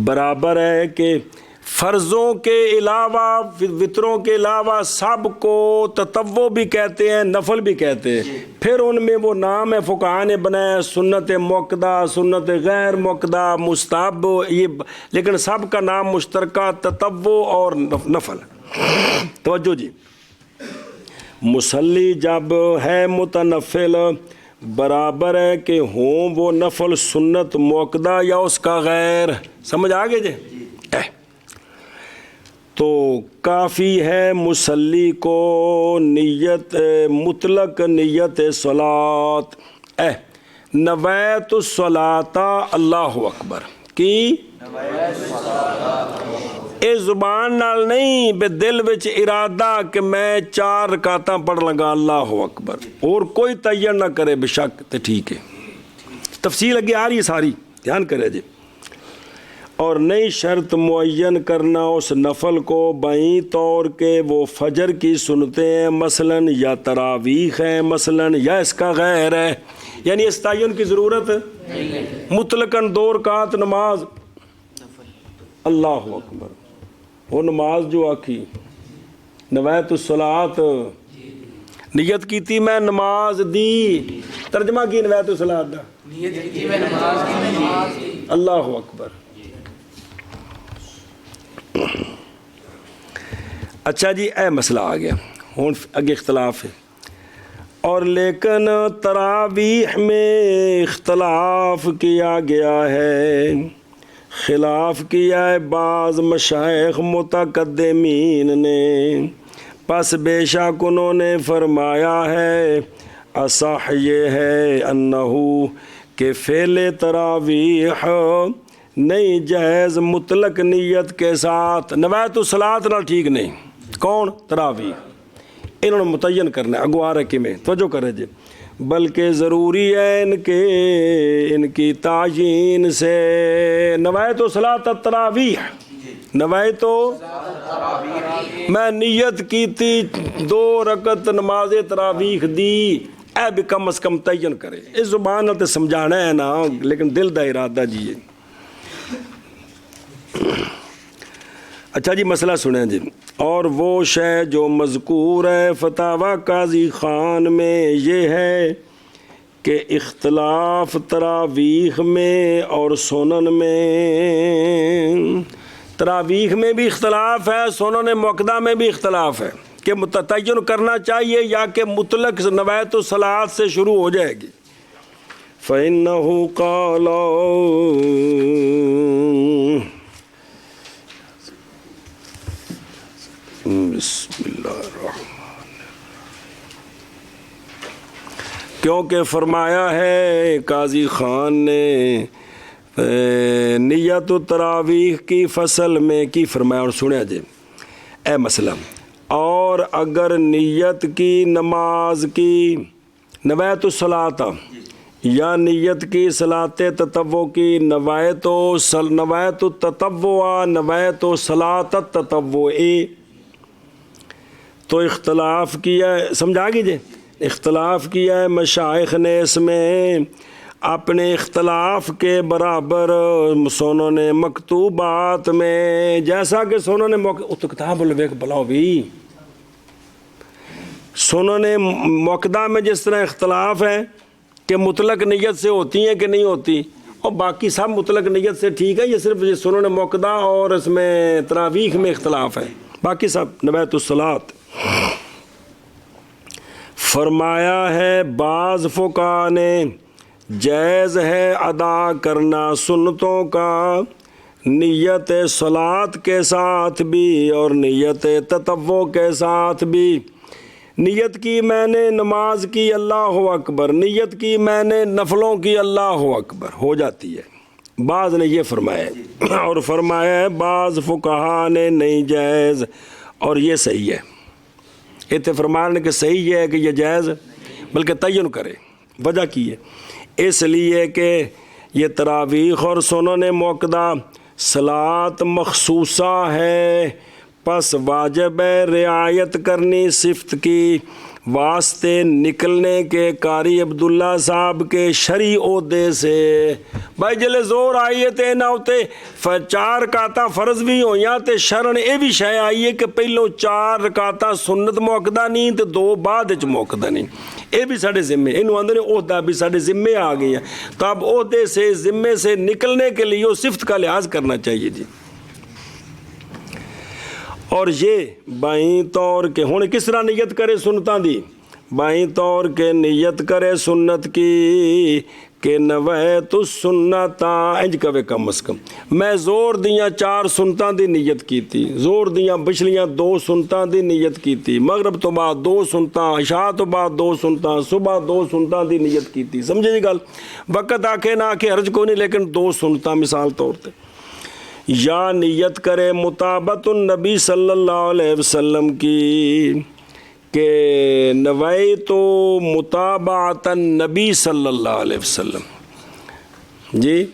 برابر ہے کہ فرضوں کے علاوہ، وطروں کے علاوہ سب کو تطوع بھی کہتے ہیں، نفل بھی کہتے ہیں۔ پھر ان میں وہ نام ہے فقہاء نے بنایا، سنت مؤکدہ، سنت غیر مؤکدہ، مستحب، یہ، لیکن سب کا نام مشترکہ تطوع اور نفل۔ توجہ جی، مصلی جب ہے متنفل، برابر ہے کہ ہوں وہ نفل سنت مؤکدہ یا اس کا غیر، سمجھ آگے جی؟ تو کافی ہے مصلی کو نیت، مطلق نیت صلاۃ، نویت الصلاۃ اللہ اکبر کی، اے زبان نال نہیں، بے دل وچ ارادہ کہ میں 4 رکعتاں پڑھ لگا اللہ اکبر، اور کوئی تعین نہ کرے بے شک تے ٹھیک ہے۔ تفصیل اگے آ رہی ہے ساری، دھیان کرے جی۔ اور نئی شرط معین کرنا اس نفل کو بائیں طور کہ وہ فجر کی سنتیں ہیں مثلاً، یا تراویح ہیں مثلاً، یا اس کا غیر ہے، یعنی اس تعین کی ضرورت مطلقاً 2 رکعت نماز اللہ اکبر، وہ نماز جو آکھی نویت الصلاۃ، نیت کی تھی میں نماز دی، ترجمہ کی نویت الصلاۃ دا، نیت کی میں نماز دی، اللہ اکبر۔ اچھا جی، اے مسئلہ آ گیا، ہوں اگے اختلاف ہے، اور لیکن تراویح میں اختلاف کیا گیا ہے، خلاف کیا ہے بعض مشائخ متقدمین نے، پس بے شک انہوں نے فرمایا ہے اصح یہ ہے انہو کہ فعل تراویح نہیں جائز مطلق نیت کے ساتھ، نویت الصلاۃ نہ ٹھیک نہیں، کون؟ تراویح، انہوں نے متعین کرنا ہے، اگو آ رکھے میں توجہ کرے جی، بلکہ ضروری ہے ان کی تعیین سے، نویت الصلاۃ التراویح، نویت میں نیت کی تھی 2 رکعت نماز تراویح دی، اے بھی کم از کم تعین کرے، اس زبان نہ تے سمجھانا ہے نا، لیکن دل دا ارادہ جی۔ اچھا جی، مسئلہ سنیں جی، اور وہ شے جو مذکور ہے فتاوی قاضی خان میں یہ ہے کہ اختلاف تراویح میں اور سنن میں، تراویح میں بھی اختلاف ہے، سنن مؤکدہ میں بھی اختلاف ہے کہ متعین کرنا چاہیے یا کہ مطلق نویت الصلاۃ سے شروع ہو جائے گی۔ فإنه قال بسم اللہ الرحمن، کیونکہ فرمایا ہے قاضی خان نے نیت و تراویح کی فصل میں کی فرمایا، اور سنیا جی اے مسئلہ، اور اگر نیت کی نماز کی نوایت الصلاۃ یا نیت کی صلاۃ تطوع کی نوایت التطوع نوایت صلاۃ التطوع، تو اختلاف کیا ہے، سمجھا گی اختلاف کیا ہے مشائخ نے اس میں اپنے اختلاف کے برابر سونوں نے مکتوبات میں، جیسا کہ سونوں نے کتاب الویک بلاؤ بھی سونوں نے موقدہ میں جس طرح اختلاف ہے کہ مطلق نیت سے ہوتی ہیں کہ نہیں ہوتی، اور باقی سب مطلق نیت سے ٹھیک ہے، یہ صرف سنن موقدہ اور اس میں تراویح میں اختلاف ہے، باقی سب نوایت الصلاۃ۔ فرمایا ہے بعض فقہا نے جائز ہے ادا کرنا سنتوں کا نیت صلاۃ کے ساتھ بھی اور نیت تطوع کے ساتھ بھی۔ نیت کی میں نے نماز کی اللہ اکبر، نیت کی میں نے نفلوں کی اللہ اکبر، ہو جاتی ہے۔ بعض نے یہ فرمایا، اور فرمایا ہے بعض فقہا نے نہیں جائز، اور یہ صحیح ہے۔ اتنے فرمانے کہ صحیح ہے کہ یہ جائز بلکہ تعین کرے، وجہ کی ہے اس لیے کہ یہ تراویح اور سنن موقدہ صلاۃ مخصوصہ ہے، پس واجب ہے رعایت کرنی صفت کی۔ واسطے نکلنے کے قاری عبداللہ صاحب کے شرعی عہدے سے بھائی جلے زور آئیے تے نہ ہوتے 4 رکعتاں فرض بھی ہوئیاں تے شرن یہ بھی شے آئیے کہ پہلو 4 رکعتاں سنت موقدہ نہیں تے 2 بعد وچ موقدہ نہیں، یہ بھی سارے ذمے، انہوں اندر عہدہ بھی سارے ذمے آ گئی ہیں، تو اب عہدے سے ذمے سے نکلنے کے لیے صفت کا لحاظ کرنا چاہیے جی۔ اور یہ بائیں طور کے ہونے کس طرح نیت کرے سنتاں دی، بائیں طور کے نیت کرے سنت کی کہ نویت السنتاں، انج کہے کم از کم میں زور دیاں 4 سنتاں دی نیت کی تھی، زور دیاں پچھلیاں 2 سنتاں دی نیت کی تھی، مغرب تو بعد 2 سنتاں، عشاء تو بعد 2 سنتاں، صبح 2 سنتاں دی نیت کی تھی، سمجھے جی گل، وقت آکے نہ آکے حرج کو نہیں، لیکن 2 سنتاں مثال طور تے، یا نیت کرے مطابقت النبی صلی اللہ علیہ وسلم کی کہ نویت مطابعت النبی صلی اللہ علیہ وسلم جی،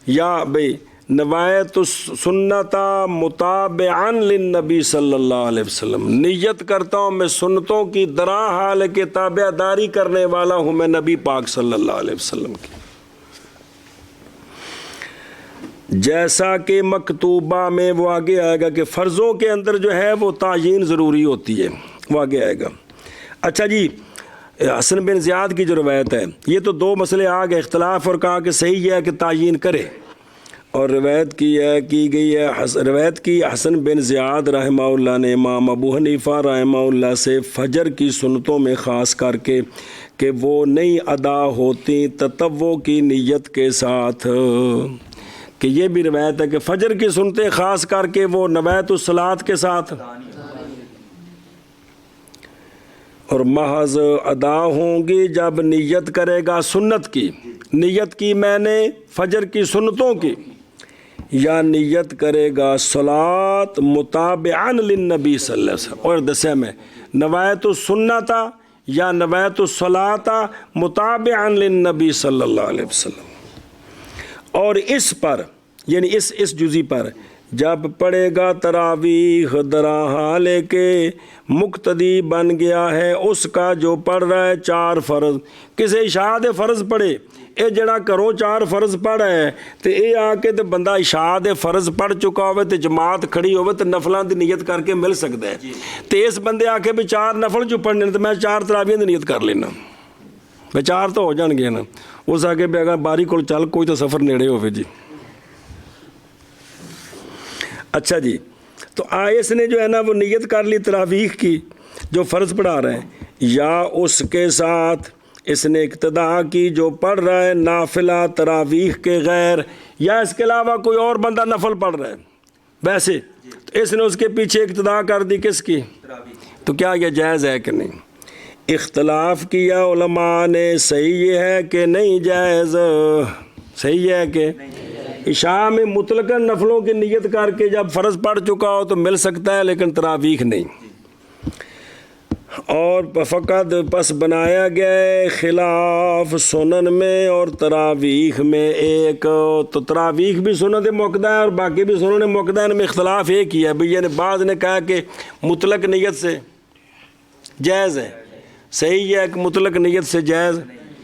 یا بھئی نویت سنت متابعا للنبی صلی اللہ علیہ وسلم، نیت کرتا ہوں میں سنتوں کی درا حال کے تابع داری کرنے والا ہوں میں نبی پاک صلی اللہ علیہ وسلم کی، جیسا کہ مکتوبہ میں وہ آگے آئے گا کہ فرضوں کے اندر جو ہے وہ تعیین ضروری ہوتی ہے، وہ آگے آئے گا۔ اچھا جی، حسن بن زیاد کی جو روایت ہے، یہ تو 2 مسئلے آ گئے اختلاف، اور کہا کہ صحیح ہے کہ تعیین کرے، اور روایت کی گئی ہے روایت کی حسن بن زیاد رحمہ اللہ نے امام ابو حنیفہ رحمہ اللہ سے فجر کی سنتوں میں خاص کر کے کہ وہ نہیں ادا ہوتی تطوع کی نیت کے ساتھ، کہ یہ بھی روایت ہے کہ فجر کی سنتیں خاص کر کے وہ نوایت الصلاۃ کے ساتھ اور محض ادا ہوں گی جب نیت کرے گا سنت کی، نیت کی میں نے فجر کی سنتوں کی، یا نیت کرے گا صلاۃ متابعا للنبی صلی اللہ علیہ وسلم، اور دسے میں نوایت السنت یا نوایت الصلاۃ متابعا للنبی صلی اللہ علیہ وسلم، اور اس پر یعنی اس جزی پر جب پڑھے گا تراویح درا حالے کے مقتدی بن گیا ہے اس کا جو پڑھ رہا ہے 4 فرض، کسی عشاء دے فرض پڑھے، اے جڑا کرو 4 فرض پڑھ ہے تے اے آ کے تے بندہ عشاء دے فرض پڑھ چکا ہوئے تے جماعت کھڑی ہوئے تے نفلاں دی نیت کر کے مل سکتا ہے، تے اس بندے آ کے بھی 4 نفل جو پڑھنے تے میں 4 تراویح دی نیت کر لینا، میں 4 تو ہو جان گے نا، اس آگے بھی اگر باری کو چل کوئی تو سفر نیڑے ہوئے جی۔ اچھا جی، تو اس نے جو ہے نا وہ نیت کر لی تراویح کی جو فرض پڑھا رہے ہیں، یا اس کے ساتھ اس نے اقتدا کی جو پڑھ رہا ہے نافلہ تراویح کے غیر، یا اس کے علاوہ کوئی اور بندہ نفل پڑھ رہا ہے ویسے، تو اس نے اس کے پیچھے اقتدا کر دی کس کی؟ تو کیا یہ جائز ہے کہ نہیں؟ اختلاف کیا علماء نے، صحیح یہ ہے کہ نہیں جائز؟ صحیح ہے کہ عشاء میں مطلقاً نفلوں کی نیت کر کے جب فرض پڑھ چکا ہو تو مل سکتا ہے، لیکن تراویح نہیں۔ اور فقط پس بنایا گیا ہے خلاف سنن میں اور تراویح میں ایک، تو تراویح بھی سنت موقدہ ہے اور باقی بھی سنن موقدہ ہے، ان میں اختلاف ایک ہی ہے بھئی، یعنی بعض نے کہا کہ مطلق نیت سے جائز ہے، صحیح ہے کہ مطلق نیت سے جائز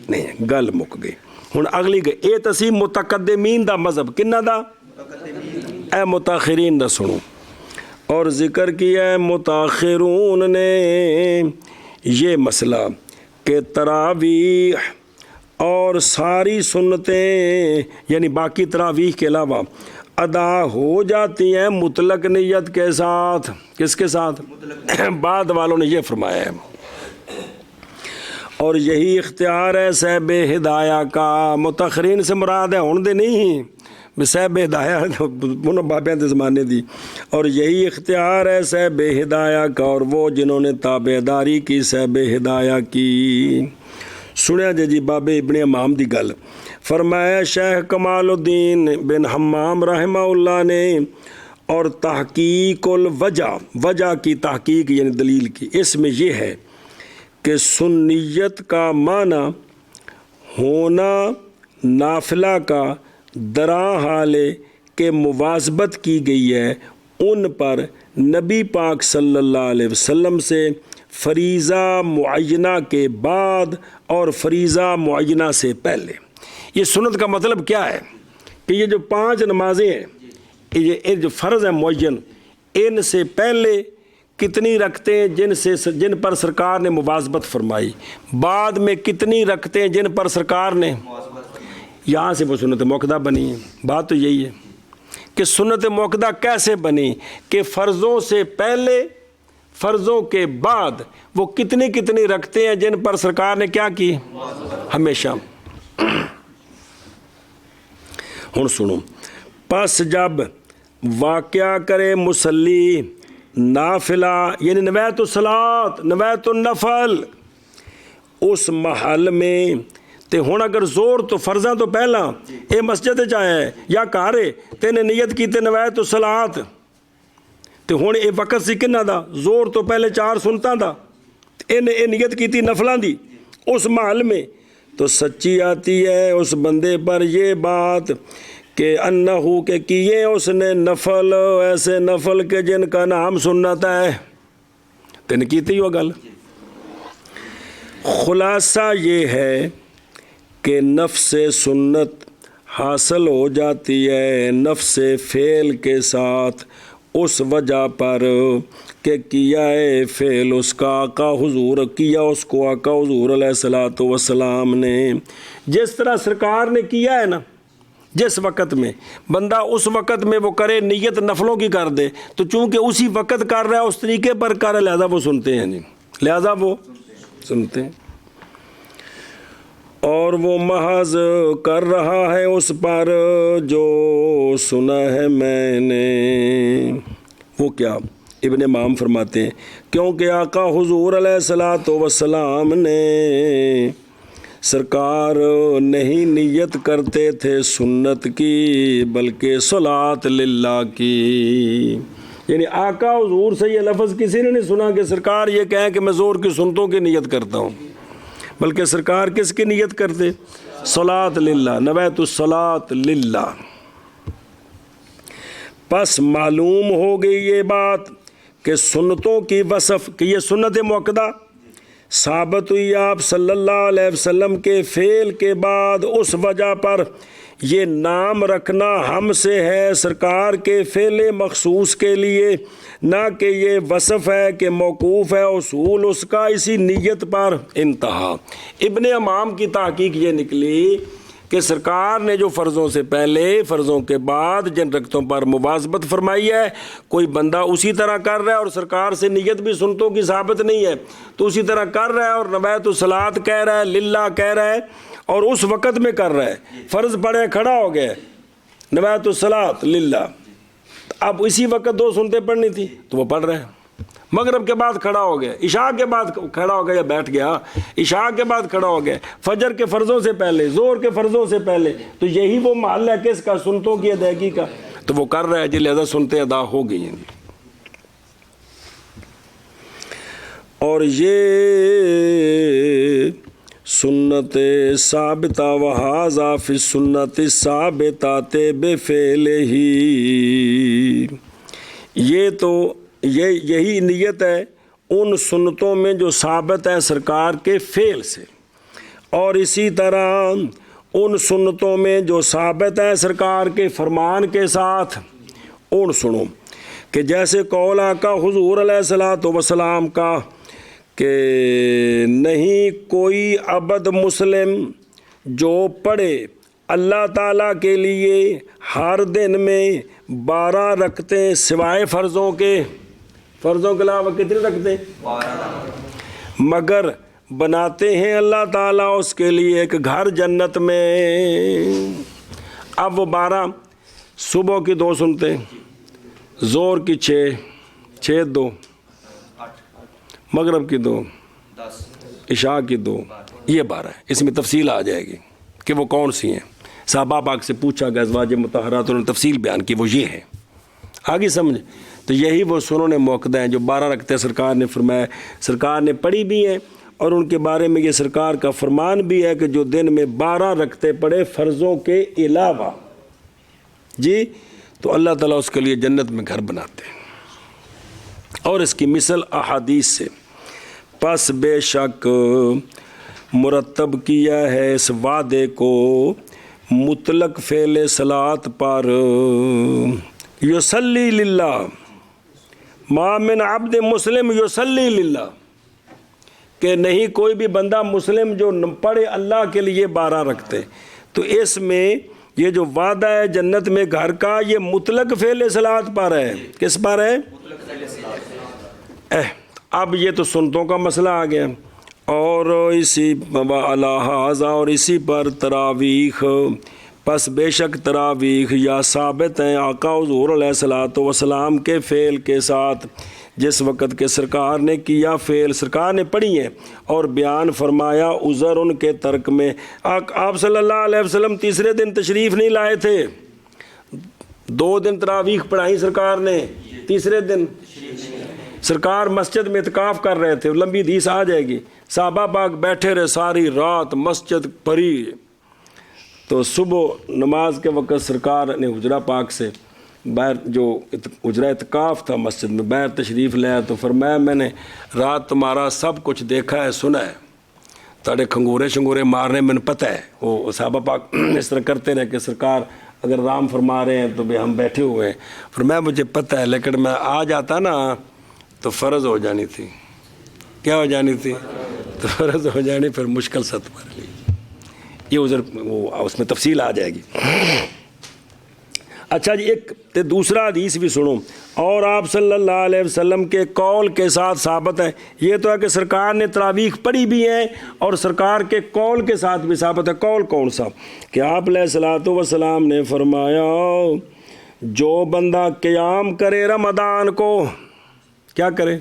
نہیں، گل مک گئی۔ ہن اگلی گئی، اے تسی متقدمین دا مذہب، کنہ دا؟ اے متاخرین دا سنو۔ اور ذکر کیا ہے متاخرون نے یہ مسئلہ کہ تراویح اور ساری سنتیں یعنی باقی تراویح کے علاوہ ادا ہو جاتی ہیں مطلق نیت کے ساتھ۔ کس کے ساتھ؟ بعد والوں نے یہ فرمایا ہے، اور یہی اختیار ہے صاحب ہدایہ کا۔ متاخرین سے مراد ہے ہن دے نہیں، صاحب ہدایہ انہوں بابیاں دے زمانے دی، اور یہی اختیار ہے صاحب ہدایہ کا، اور وہ جنہوں نے تابعداری کی صاحب ہدایہ کی۔ سنیا جی بابے ابن امام دی گل، فرمایا شیخ کمال الدین بن حمام رحمہ اللہ نے، اور تحقیق الوجہ، وجہ کی تحقیق یعنی دلیل کی، اس میں یہ ہے کہ سنیت کا معنی ہونا نافلہ کا درا حال کہ مواظبت کی گئی ہے ان پر نبی پاک صلی اللہ علیہ وسلم سے فریضہ معینہ کے بعد اور فریضہ معینہ سے پہلے۔ یہ سنت کا مطلب کیا ہے کہ یہ جو 5 نمازیں ہیں، یہ جو فرض ہیں معین، ان سے پہلے کتنی رکھتے ہیں جن پر سرکار نے مواظبت فرمائی، بعد میں کتنی رکھتے ہیں جن پر سرکار نے، یہاں سے وہ سنت موقدہ بنی ہے۔ بات تو یہی ہے کہ سنت موقدہ کیسے بنی کہ فرضوں سے پہلے فرضوں کے بعد وہ کتنی رکھتے ہیں جن پر سرکار نے کیا کی، ہمیشہ۔ ہن سنو، پس جب واقعہ کرے مصلی نافلہ یعنی نویت الصلاۃ، نویت النفل، اس محل میں تے ہن اگر زور تو فرضاں تو پہلا اے مسجد چاہے ہے یا گھر ہے تے نے نیت کی تے نویت الصلاۃ، تے ہن اے وقت سی کنہ دا؟ زور تو پہلے 4 سنتاں دا، اے نیت کی تھی نفلاں دی اس محل میں، تو سچی آتی ہے اس بندے پر یہ بات کہ انہو کہ کیے اس نے نفل، ایسے نفل کے جن کا نام سنت ہے، تین کیتی ہو گل۔ خلاصہ یہ ہے کہ نفس سنت حاصل ہو جاتی ہے نفس فعل کے ساتھ اس وجہ پر کہ کیا ہے فعل اس کا آقا حضور، کیا اس کو آقا حضور علیہ الصلوۃ والسلام نے، جس طرح سرکار نے کیا ہے نا، جس وقت میں بندہ اس وقت میں وہ کرے نیت نفلوں کی کر دے، تو چونکہ اسی وقت کر رہا ہے اس طریقے پر کر رہا ہے، لہذا وہ سنتے ہیں، نہیں لہذا وہ سنتے ہیں، اور وہ محض کر رہا ہے اس پر جو سنا ہے میں نے۔ وہ کیا؟ ابن امام فرماتے ہیں کیونکہ آقا حضور علیہ الصلوۃ والسلام نے سرکار نہیں نیت کرتے تھے سنت کی بلکہ صلاۃ للہ کی، یعنی آقا حضور سے یہ لفظ کسی نے نہیں سنا کہ سرکار یہ کہیں کہ میں زور کی سنتوں کی نیت کرتا ہوں، بلکہ سرکار کس کی نیت کرتے؟ صلاۃ للہ، نویت الصلاۃ للہ۔ پس معلوم ہو گئی یہ بات کہ سنتوں کی وصف کہ یہ سنت موقدہ ثابت ہوئی آپ صلی اللہ علیہ وسلم کے فعل کے بعد اس وجہ پر یہ نام رکھنا ہم سے ہے سرکار کے فعل مخصوص کے لیے، نہ کہ یہ وصف ہے کہ موقوف ہے اصول اس کا اسی نیت پر۔ انتہا۔ ابن امام کی تحقیق یہ نکلی کہ سرکار نے جو فرضوں سے پہلے فرضوں کے بعد جن رکعتوں پر مواظبت فرمائی ہے، کوئی بندہ اسی طرح کر رہا ہے اور سرکار سے نیت بھی سنتوں کی ثابت نہیں ہے تو اسی طرح کر رہا ہے اور نویت الصلاۃ کہہ رہا ہے، للہ کہہ رہا ہے اور اس وقت میں کر رہا ہے، فرض پڑھے کھڑا ہو گیا نویت الصلاۃ للہ، اب اسی وقت 2 سنتیں پڑھنی تھی تو وہ پڑھ رہے ہیں، مغرب کے بعد کھڑا ہو گیا، عشاء کے بعد کھڑا ہو گیا یا بیٹھ گیا، عشاء کے بعد کھڑا ہو گیا، فجر کے فرضوں سے پہلے، ظہر کے فرضوں سے پہلے، تو یہی وہ محل ہے کس کا؟ سنتوں کی ادائیگی کا، تو وہ کر رہا ہے، جی لہذا سنتیں ادا ہو گئی ہیں۔ اور یہ سنت ثابتہ وہذا فی السنت ثابتات بفعلہ، یہ تو یہی نیت ہے ان سنتوں میں جو ثابت ہے سرکار کے فعل سے، اور اسی طرح ان سنتوں میں جو ثابت ہے سرکار کے فرمان کے ساتھ ان سنو، کہ جیسے قول آقا حضور علیہ الصلوۃ والسلام کا کہ نہیں کوئی عبد مسلم جو پڑھے اللہ تعالیٰ کے لیے ہر دن میں 12 رکعتیں سوائے فرضوں کے علاوہ کتنے رکھتے ہیں، مگر بناتے ہیں اللہ تعالیٰ اس کے لیے ایک گھر جنت میں۔ اب وہ 12 صبح کی 2 سنتے، ظہر کی 6 2، مغرب کی 2، عشاء کی 2، یہ 12 ہے۔ اس میں تفصیل آ جائے گی کہ وہ کون سی ہیں، صحابہ پاک سے پوچھا گیا ازواج مطہرات، انہوں نے تفصیل بیان کی، وہ یہ ہے، آگے سمجھ۔ تو یہی وہ سنن موقدہ ہیں جو 12 رکعتیں سرکار نے فرمایا، سرکار نے پڑھی بھی ہیں اور ان کے بارے میں یہ سرکار کا فرمان بھی ہے کہ جو دن میں 12 رکعتیں پڑھے فرضوں کے علاوہ، جی تو اللہ تعالیٰ اس کے لیے جنت میں گھر بناتے ہیں، اور اس کی مثل احادیث سے۔ پس بے شک مرتب کیا ہے اس وعدے کو مطلق فعل صلاۃ پر، یصلی للہ، ما من عبد مسلم یصلی للہ، کہ نہیں کوئی بھی بندہ مسلم جو پڑھے اللہ کے لیے 12 رکھتے، تو اس میں یہ جو وعدہ ہے جنت میں گھر کا یہ مطلق فعل صلاۃ پر ہے، کس پر ہے؟ اب یہ تو سنتوں کا مسئلہ آ گیا، اور اسی الہٰذا اور اسی پر تراویح، پس بے شک تراویح یا ثابت ہیں آقا حضور علیہ الصلوۃ والسلام کے فعل کے ساتھ، جس وقت کے سرکار نے کیا فعل، سرکار نے پڑھی ہیں اور بیان فرمایا عذر ان کے ترک میں۔ آپ صلی اللہ علیہ وسلم تیسرے دن تشریف نہیں لائے تھے، 2 دن تراویح پڑھائی سرکار نے، تیسرے دن سرکار مسجد میں اعتکاف کر رہے تھے، لمبی حدیث آ جائے گی، صحابہ پاک بیٹھے رہے ساری رات، مسجد بھری، تو صبح نماز کے وقت سرکار نے حجرہ پاک سے باہر، جو حجرہ اعتکاف تھا مسجد میں، باہر تشریف لیا تو فرمایا میں نے رات تمہارا سب کچھ دیکھا ہے، سنا ہے، تاڑے کھنگورے شنگورے مارنے میں نے پتہ ہے، وہ صحابہ پاک اس طرح کرتے رہے کہ سرکار اگر رام فرما رہے ہیں تو بھی ہم بیٹھے ہوئے ہیں، فرمایا مجھے پتہ ہے لیکن میں آ جاتا نا تو فرض ہو جانی تھی، کیا ہو جانی تھی؟ تو فرض ہو جانی، پھر مشکل ست پر لی، یہ عذر وہ اس میں تفصیل آ جائے گی۔ اچھا جی، ایک دوسرا حدیث بھی سنو، اور آپ صلی اللہ علیہ وسلم کے قول کے ساتھ ثابت ہے، یہ تو ہے کہ سرکار نے تراویح پڑھی بھی ہیں اور سرکار کے قول کے ساتھ بھی ثابت ہے۔ قول کون سا؟ کہ آپ علیہ الصلوۃ والسلام نے فرمایا جو بندہ قیام کرے رمضان کو، کیا کرے؟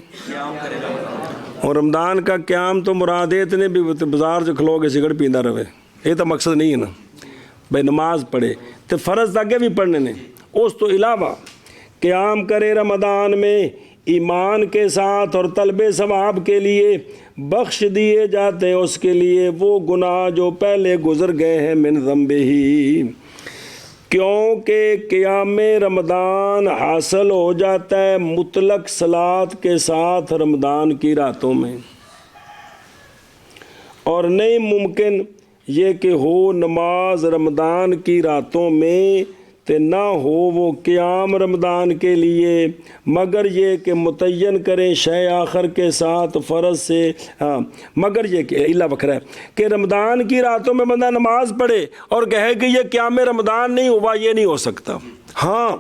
اور رمضان کا قیام تو مراد ہے اتنے بھی بازار سے کھلو کے سگڑ پیندا رہے، یہ تو مقصد نہیں ہے نا، بھائی نماز پڑھے تو فرض آگے بھی پڑھنے نے، اس تو علاوہ قیام کرے رمضان میں ایمان کے ساتھ اور طلب ثواب کے لیے، بخش دیے جاتے ہیں اس کے لیے وہ گناہ جو پہلے گزر گئے ہیں من ذنبہ ہی، کیونکہ قیام رمضان حاصل ہو جاتا ہے مطلق صلاۃ کے ساتھ رمضان کی راتوں میں، اور نہیں ممکن یہ کہ ہو نماز رمضان کی راتوں میں تے نہ ہو وہ قیام رمضان کے لیے مگر یہ کہ متعین کریں شے آخر کے ساتھ فرض سے، ہاں مگر یہ کہ اللہ بکرا ہے کہ رمضان کی راتوں میں بندہ نماز پڑھے اور کہے کہ یہ قیام رمضان نہیں ہوا، یہ نہیں ہو سکتا۔ ہاں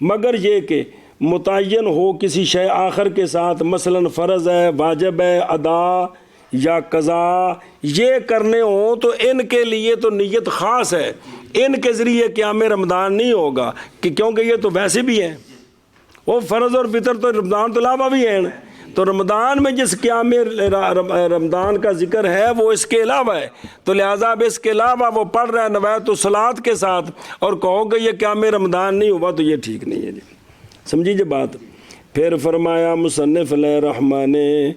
مگر یہ کہ متعین ہو کسی شے آخر کے ساتھ، مثلا فرض ہے، واجب ہے، ادا یا قضا، یہ کرنے ہوں تو ان کے لیے تو نیت خاص ہے، ان کے ذریعے قیام رمضان نہیں ہوگا کہ کیونکہ یہ تو ویسے بھی ہیں، وہ فرض اور فطر تو رمضان تو علاوہ بھی ہیں، تو رمضان میں جس قیام رمضان کا ذکر ہے وہ اس کے علاوہ ہے، تو لہٰذا اب اس کے علاوہ وہ پڑھ رہا ہے نوایت الصلاۃ کے ساتھ اور کہو کہ یہ قیام رمضان نہیں ہوا تو یہ ٹھیک نہیں ہے جی، سمجھیے بات۔ پھر فرمایا مصنف علیہ الرحمٰن نے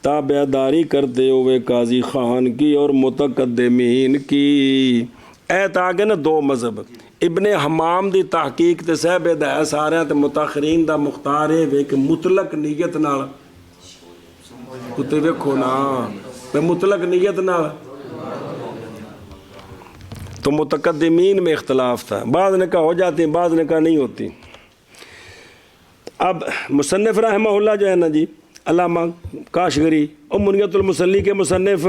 تابع داری کرتے ہوئے قاضی خان کی اور متقدمین کی، اے تاکہ نا دو مذہب ابن حمام دی تحقیق تے صاحب ہدایت سارے تے متاخرین دا مختار ہے وے کہ مطلق نیت نال کتے ویکھو نا میں مطلق نیت نال، تو متقدمین میں اختلاف تھا، بعض نکاح ہو جاتی ہیں بعض نکاح نہیں ہوتی۔ اب مصنف رحمہ اللہ جو ہے نا جی علامہ کاشگری اور منیت المصلی کے مصنف،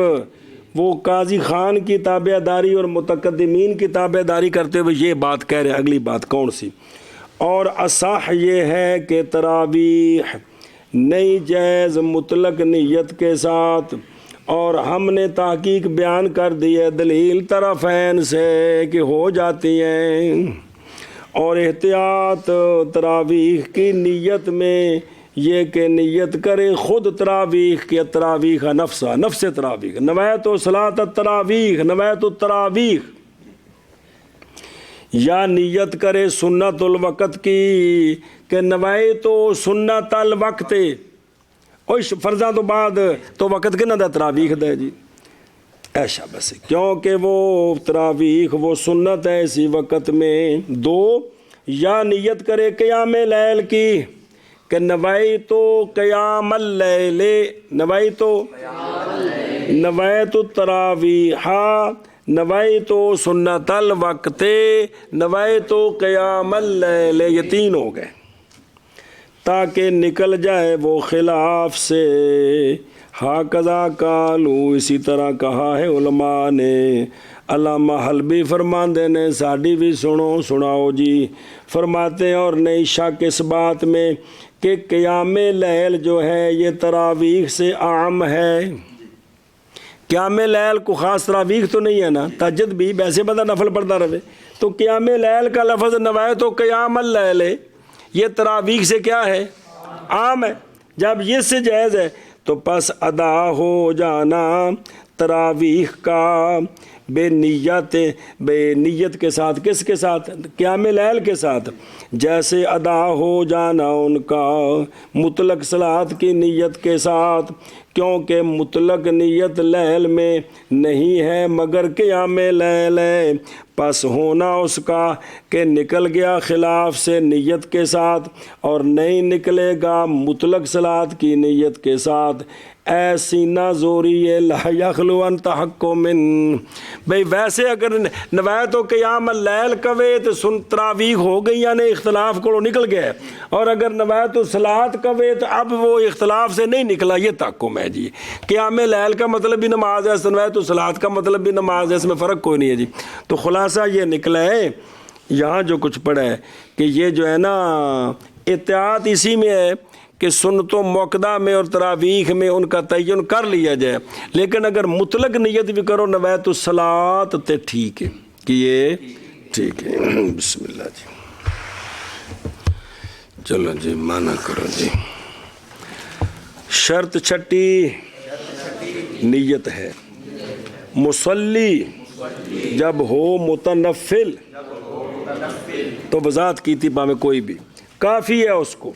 وہ قاضی خان کی تابع داری اور متقدمین کی تابع داری کرتے ہوئے یہ بات کہہ رہے ہیں۔ اگلی بات کون سی؟ اور اصح یہ ہے کہ تراویح نہیں جائز مطلق نیت کے ساتھ، اور ہم نے تحقیق بیان کر دی ہے دلیل طرفین سے کہ ہو جاتی ہیں، اور احتیاط تراویح کی نیت میں یہ کہ نیت کرے خود تراویح کی، تراویح نفس تراویح، نویت صلاۃ التراویح، نویت التراویح، یا نیت کرے سنت الوقت کی کہ نویت سنت الوقت، اور فرضاں تو بعد تو وقت کے نہ دا تراویح دے جی ایشا بس، کیونکہ وہ تراویح وہ سنت ہے اسی وقت میں۔ دو، یا نیت کرے قیام لیل کی کہ نویت قیام اللیل، نویت التراویح، نویت سنت الوقت، نویت قیام اللیل، یہ تین ہو گئے تاکہ نکل جائے وہ خلاف سے۔ ہاکذا قالو، اسی طرح کہا ہے علماء نے۔ علامہ حلبی فرماندے نے ساڈی بھی سناؤ جی، فرماتے ہیں اور نہیں شک اس بات میں کہ قیام لیل جو ہے یہ تراویح سے عام ہے۔ قیام لیل کو خاص تراویح تو نہیں ہے نا، تہجد بھی ویسے بندہ نفل پڑھتا رہے، تو قیام لیل کا لفظ نویت قیام اللیل یہ تراویح سے کیا ہے؟ عام ہے۔ جب یہ سے جائز ہے تو پس ادا ہو جانا تراویح کا بے نیت کے ساتھ، کس کے ساتھ؟ قیام لیل کے ساتھ، جیسے ادا ہو جانا ان کا مطلق صلاۃ کی نیت کے ساتھ، کیونکہ مطلق نیت لیل میں نہیں ہے مگر قیام لیل ہے، پس ہونا اس کا کہ نکل گیا خلاف سے نیت کے ساتھ، اور نہیں نکلے گا مطلق صلاۃ کی نیت کے ساتھ۔ اے سینہ زوری لا یخلو ان تحکم، بھئی ویسے اگر نویت و قیام اللیل کوے تو سن تراویح ہو گئی یعنی اختلاف کو نکل گیا، اور اگر نویت الصلاۃ کوے تو اب وہ اختلاف سے نہیں نکلا، یہ تحکم ہے جی۔ قیام لیل کا مطلب بھی نماز ہے، نویت الصلاۃ کا مطلب بھی نماز ہے، اس میں فرق کوئی نہیں ہے جی۔ تو خلاصہ یہ نکلا ہے یہاں جو کچھ پڑھا ہے کہ یہ جو ہے نا احتیاط اسی میں ہے کہ سنت و موقدہ میں اور تراویح میں ان کا تعین کر لیا جائے، لیکن اگر مطلق نیت بھی کرو نویت الصلاۃ تو ٹھیک ہے کہ یہ ٹھیک ہے۔ بسم اللہ جی، چلو جی مانا کرو جی۔ شرط چھٹی نیت ہے۔ مصلی جب ہو متنفل تو وضاحت کی تھی میں کوئی بھی کافی ہے اس کو،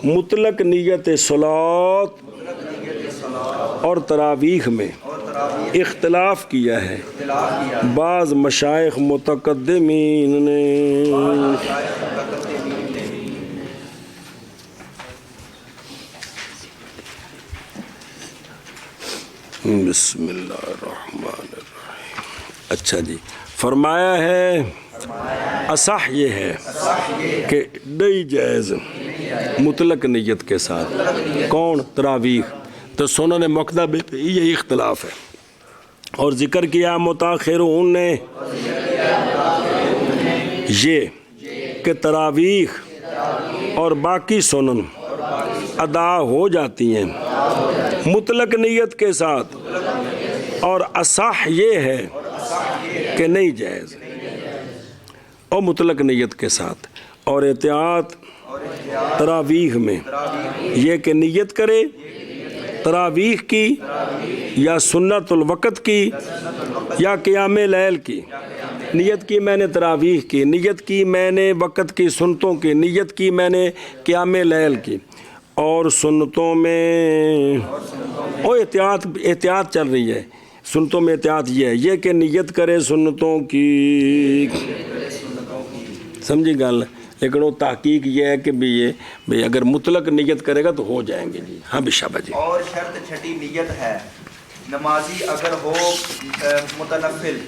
مطلق نیت صلاۃ اور تراویح میں اختلاف کیا ہے بعض مشائخ متقدمین نے۔ بسم اللہ الرحمن الرحیم۔ اچھا جی، فرمایا ہے اصح یہ ہے کہ نہیں جائز مطلق نیت کے ساتھ. کون؟ تراویح. تو سنن مؤکدہ میں یہی اختلاف ہے. اور ذکر کیا متاخرون نے یہ کہ تراویح اور باقی سنن ادا ہو جاتی ہیں مطلق نیت کے ساتھ، اور اصح یہ ہے کہ نہیں جائز اور مطلق نیت کے ساتھ. اور احتیاط تراویح میں یہ کہ نیت کرے تراویح کی یا سنت الوقت کی یا قیام لیل کی. نیت کی میں نے تراویح کی، نیت کی میں نے وقت کی سنتوں کی، نیت کی میں نے قیام لیل کی. اور سنتوں میں اور احتیاط چل رہی ہے. سنتوں میں احتیاط یہ کہ نیت کرے سنتوں کی. سمجھی گل؟ لیکن وہ تحقیق یہ ہے کہ بھی اگر مطلق نیت کرے گا تو ہو جائیں گے. جی ہاں بشابہ جی. اور شرط چھٹی نیت ہے. نمازی اگر ہو متنفل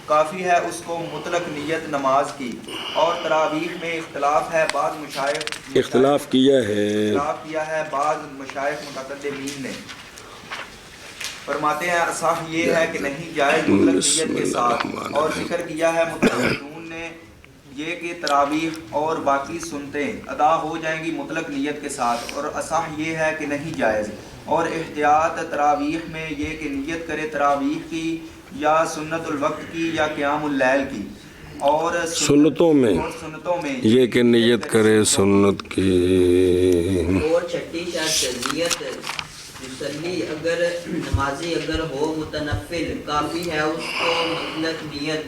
کافی ہے اس کو مطلق نیت نماز کی. اور تراویح میں اختلاف ہے، بعض مشائخ اختلاف کیا ہے بعض مشائخ متقدمین نے. فرماتے ہیں اصح یہ ہے کہ نہیں جائز مطلق نیت کے ساتھ. اور ذکر کیا ہے متقدمین نے یہ کہ تراویح اور باقی سنتیں ادا ہو جائیں گی مطلق نیت کے ساتھ، اور اصح یہ ہے کہ نہیں جائز. اور احتیاط تراویح میں یہ کہ نیت کرے تراویح کی یا سنت الوقت کی یا قیام اللیل کی. اور سنتوں میں یہ کہ نیت کرے سنت کی. اور چھٹی شرط نیت. مصلی اگر نمازی اگر ہو متنفل کافی ہے اس کو مطلق نیت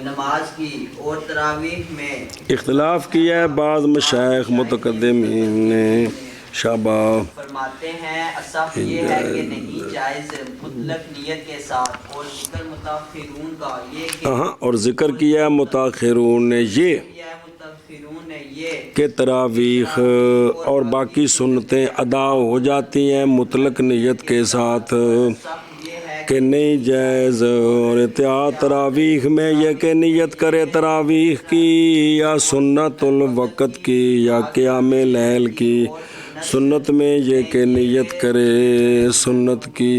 نماز کی. اور تراویح میں اختلاف کیا ہے بعض مشائخ متقدمین نے. شاباش. فرماتے ہیں اصح یہ ہے کہ نہیں جائز مطلق نیت کے ساتھ. اور ذکر متاخرون کا یہ کہ اور ذکر کیا متاخرون نے یہ کہ تراویح اور باقی سنتیں ادا ہو جاتی ہیں مطلق نیت کے ساتھ کہ نہیں جائز. اور احتیاط تراویح میں یہ کہ نیت کرے تراویح کی یا سنت الوقت کی یا قیام لیل کی. سنت میں یہ کہ نیت کرے سنت کی.